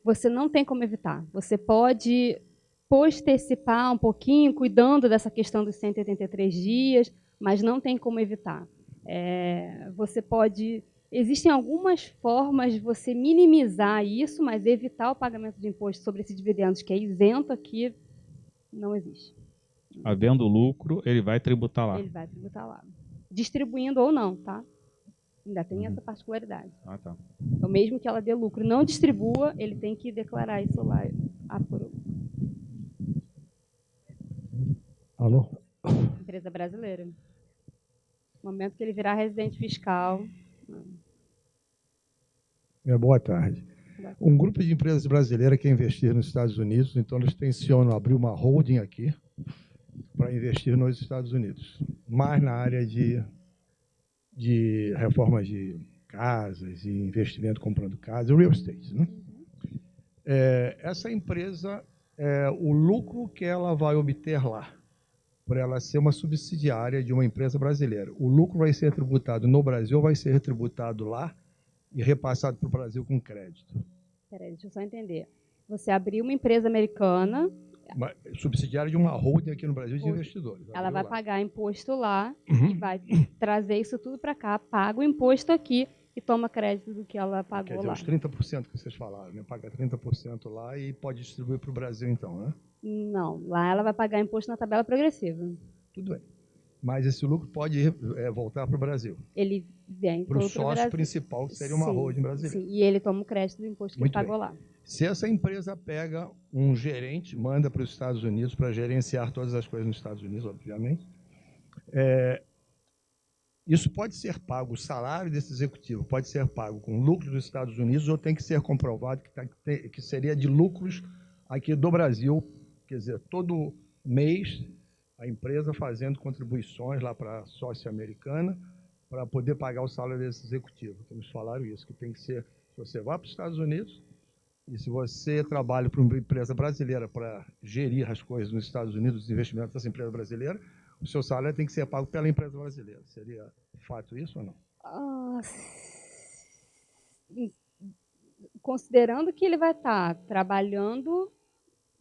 Você não tem como evitar. Você pode postecipar um pouquinho, cuidando dessa questão dos 183 dias, mas não tem como evitar. Você pode... Existem algumas formas de você minimizar isso, mas evitar o pagamento de imposto sobre esses dividendos, que é isento aqui, não existe. Havendo lucro, ele vai tributar lá. Ele vai tributar lá. Distribuindo ou não, tá? Ainda tem essa particularidade. Ah, tá. Então, mesmo que ela dê lucro e não distribua, ele tem que declarar isso lá. Alô? Empresa brasileira. No momento que ele virar residente fiscal... Boa tarde. Um grupo de empresas brasileiras quer investir nos Estados Unidos, então eles tencionam abrir uma holding aqui para investir nos Estados Unidos, mais na área de reformas de casas e investimento comprando casas, real estate, né? Essa empresa, o lucro que ela vai obter lá, por ela ser uma subsidiária de uma empresa brasileira, o lucro vai ser tributado no Brasil ou vai ser tributado lá e repassado para o Brasil com crédito? Peraí, deixa eu só entender. Você abriu uma empresa americana... Subsidiária de uma holding aqui no Brasil de investidores. Ela vai pagar imposto lá e vai trazer isso tudo para cá, paga o imposto aqui e toma crédito do que ela pagou lá. Quer dizer, os 30% que vocês falaram, né? Paga 30% lá e pode distribuir para o Brasil, então, né? Não, lá ela vai pagar imposto na tabela progressiva. Tudo bem. Mas esse lucro pode voltar para o Brasil. Ele vem para o sócio principal, que seria uma holding brasileira. Sim, e ele toma o crédito do imposto que ele pagou lá. Se essa empresa pega um gerente, manda para os Estados Unidos para gerenciar todas as coisas nos Estados Unidos, obviamente, isso pode ser pago, o salário desse executivo pode ser pago com lucros dos Estados Unidos ou tem que ser comprovado que seria de lucros aqui do Brasil, quer dizer, todo mês a empresa fazendo contribuições lá para a sócia americana para poder pagar o salário desse executivo. Eles falaram isso, que tem que ser, se você vai para os Estados Unidos e se você trabalha para uma empresa brasileira para gerir as coisas nos Estados Unidos, os investimentos dessa empresa brasileira, o seu salário tem que ser pago pela empresa brasileira. Seria fato isso ou não? Considerando que ele vai estar trabalhando,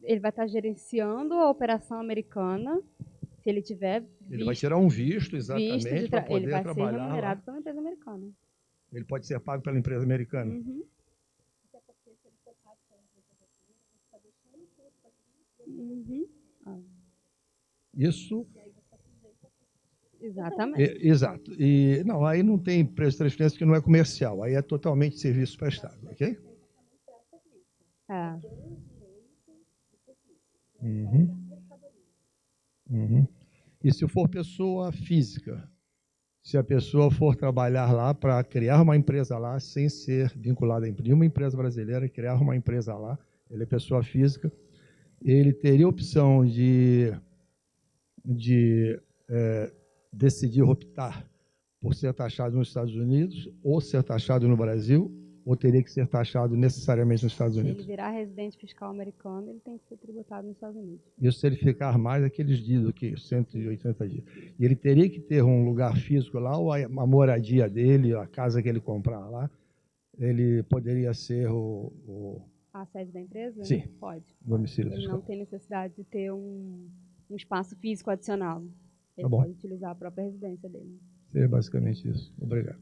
ele vai estar gerenciando a operação americana, se ele tiver visto, ele vai tirar um visto, exatamente, para poder ele vai trabalhar ser remunerado lá. pela empresa americana. Ele pode ser pago pela empresa americana? Uhum. Isso, Exatamente. exato. E não, aí não tem preço de transferência que não é comercial, aí é totalmente serviço prestado, ok? É. E se for pessoa física, se a pessoa for trabalhar lá para criar uma empresa lá, sem ser vinculada a uma empresa brasileira, criar uma empresa lá, ele é pessoa física, ele teria a opção de decidir optar por ser taxado nos Estados Unidos ou ser taxado no Brasil, ou teria que ser taxado necessariamente nos Estados Se ele Unidos? virar residente fiscal americano, ele tem que ser tributado nos Estados Unidos. Isso se ele ficar mais daqueles dias do que 180 dias. E ele teria que ter um lugar físico lá, ou a moradia dele, a casa que ele comprar lá, ele poderia ser A sede da empresa? Sim. Pode. Domicílio Ele fiscal. não tem necessidade de ter um espaço físico adicional. Ele bom. pode utilizar a própria residência dele. É basicamente isso. Obrigado.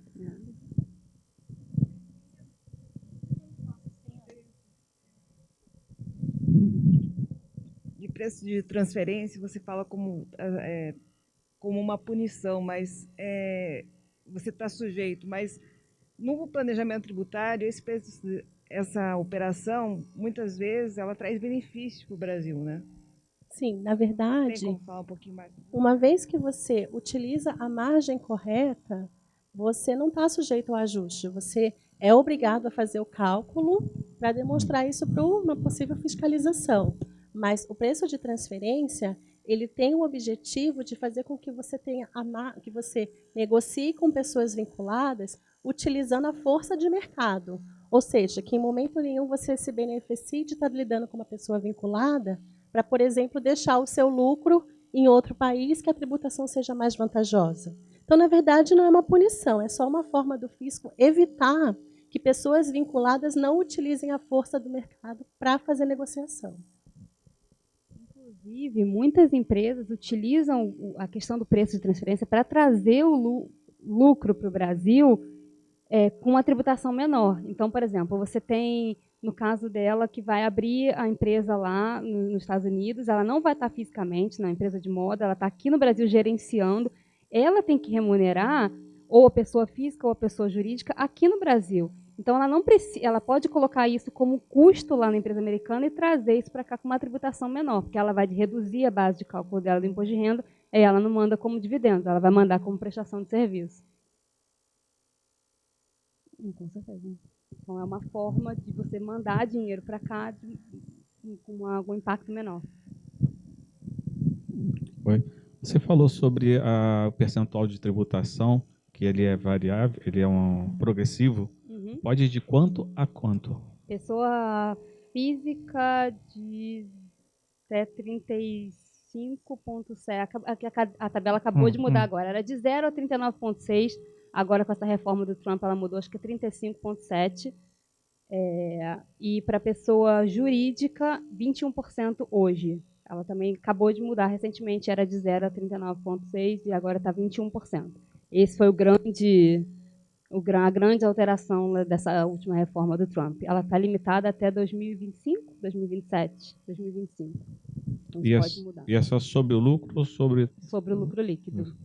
De preço de transferência, você fala como uma punição, mas você está sujeito. Mas no planejamento tributário, essa operação, muitas vezes, ela traz benefícios para o Brasil, né? Sim, na verdade, Tem como falar um pouquinho mais? uma vez que você utiliza a margem correta, você não está sujeito ao ajuste. Você é obrigado a fazer o cálculo para demonstrar isso para uma possível fiscalização. Mas o preço de transferência, ele tem o objetivo de fazer com que você que você negocie com pessoas vinculadas utilizando a força de mercado. Ou seja, que em momento nenhum você se beneficie de estar lidando com uma pessoa vinculada para, por exemplo, deixar o seu lucro em outro país que a tributação seja mais vantajosa. Então, na verdade, não é uma punição, é só uma forma do fisco evitar que pessoas vinculadas não utilizem a força do mercado para fazer negociação. Inclusive, muitas empresas utilizam a questão do preço de transferência para trazer o lucro para o Brasil com uma tributação menor. Então, por exemplo, você tem, no caso dela, que vai abrir a empresa lá nos Estados Unidos, ela não vai estar fisicamente na empresa de moda, ela está aqui no Brasil gerenciando, ela tem que remunerar ou a pessoa física ou a pessoa jurídica aqui no Brasil. Então, ela não precisa, ela pode colocar isso como custo lá na empresa americana e trazer isso para cá com uma tributação menor, porque ela vai reduzir a base de cálculo dela do imposto de renda, e ela não manda como dividendo, ela vai mandar como prestação de serviço. Com certeza. Então, é uma forma de você mandar dinheiro para cá com algum impacto menor. Oi. Você falou sobre o percentual de tributação, que ele é variável, ele é um progressivo. Uhum. Pode ir de quanto a quanto? Pessoa física de até 35,7. A tabela acabou de mudar agora. Era de 0 a 39,6. Agora, com essa reforma do Trump, ela mudou, acho que é 35,7. E para pessoa jurídica, 21% hoje. Ela também acabou de mudar recentemente, era de 0 a 39,6 e agora está 21%. Esse foi a grande alteração dessa última reforma do Trump. Ela está limitada até 2025, 2027, 2025. Então, pode mudar. E é só sobre o lucro ou sobre... Sobre o lucro líquido.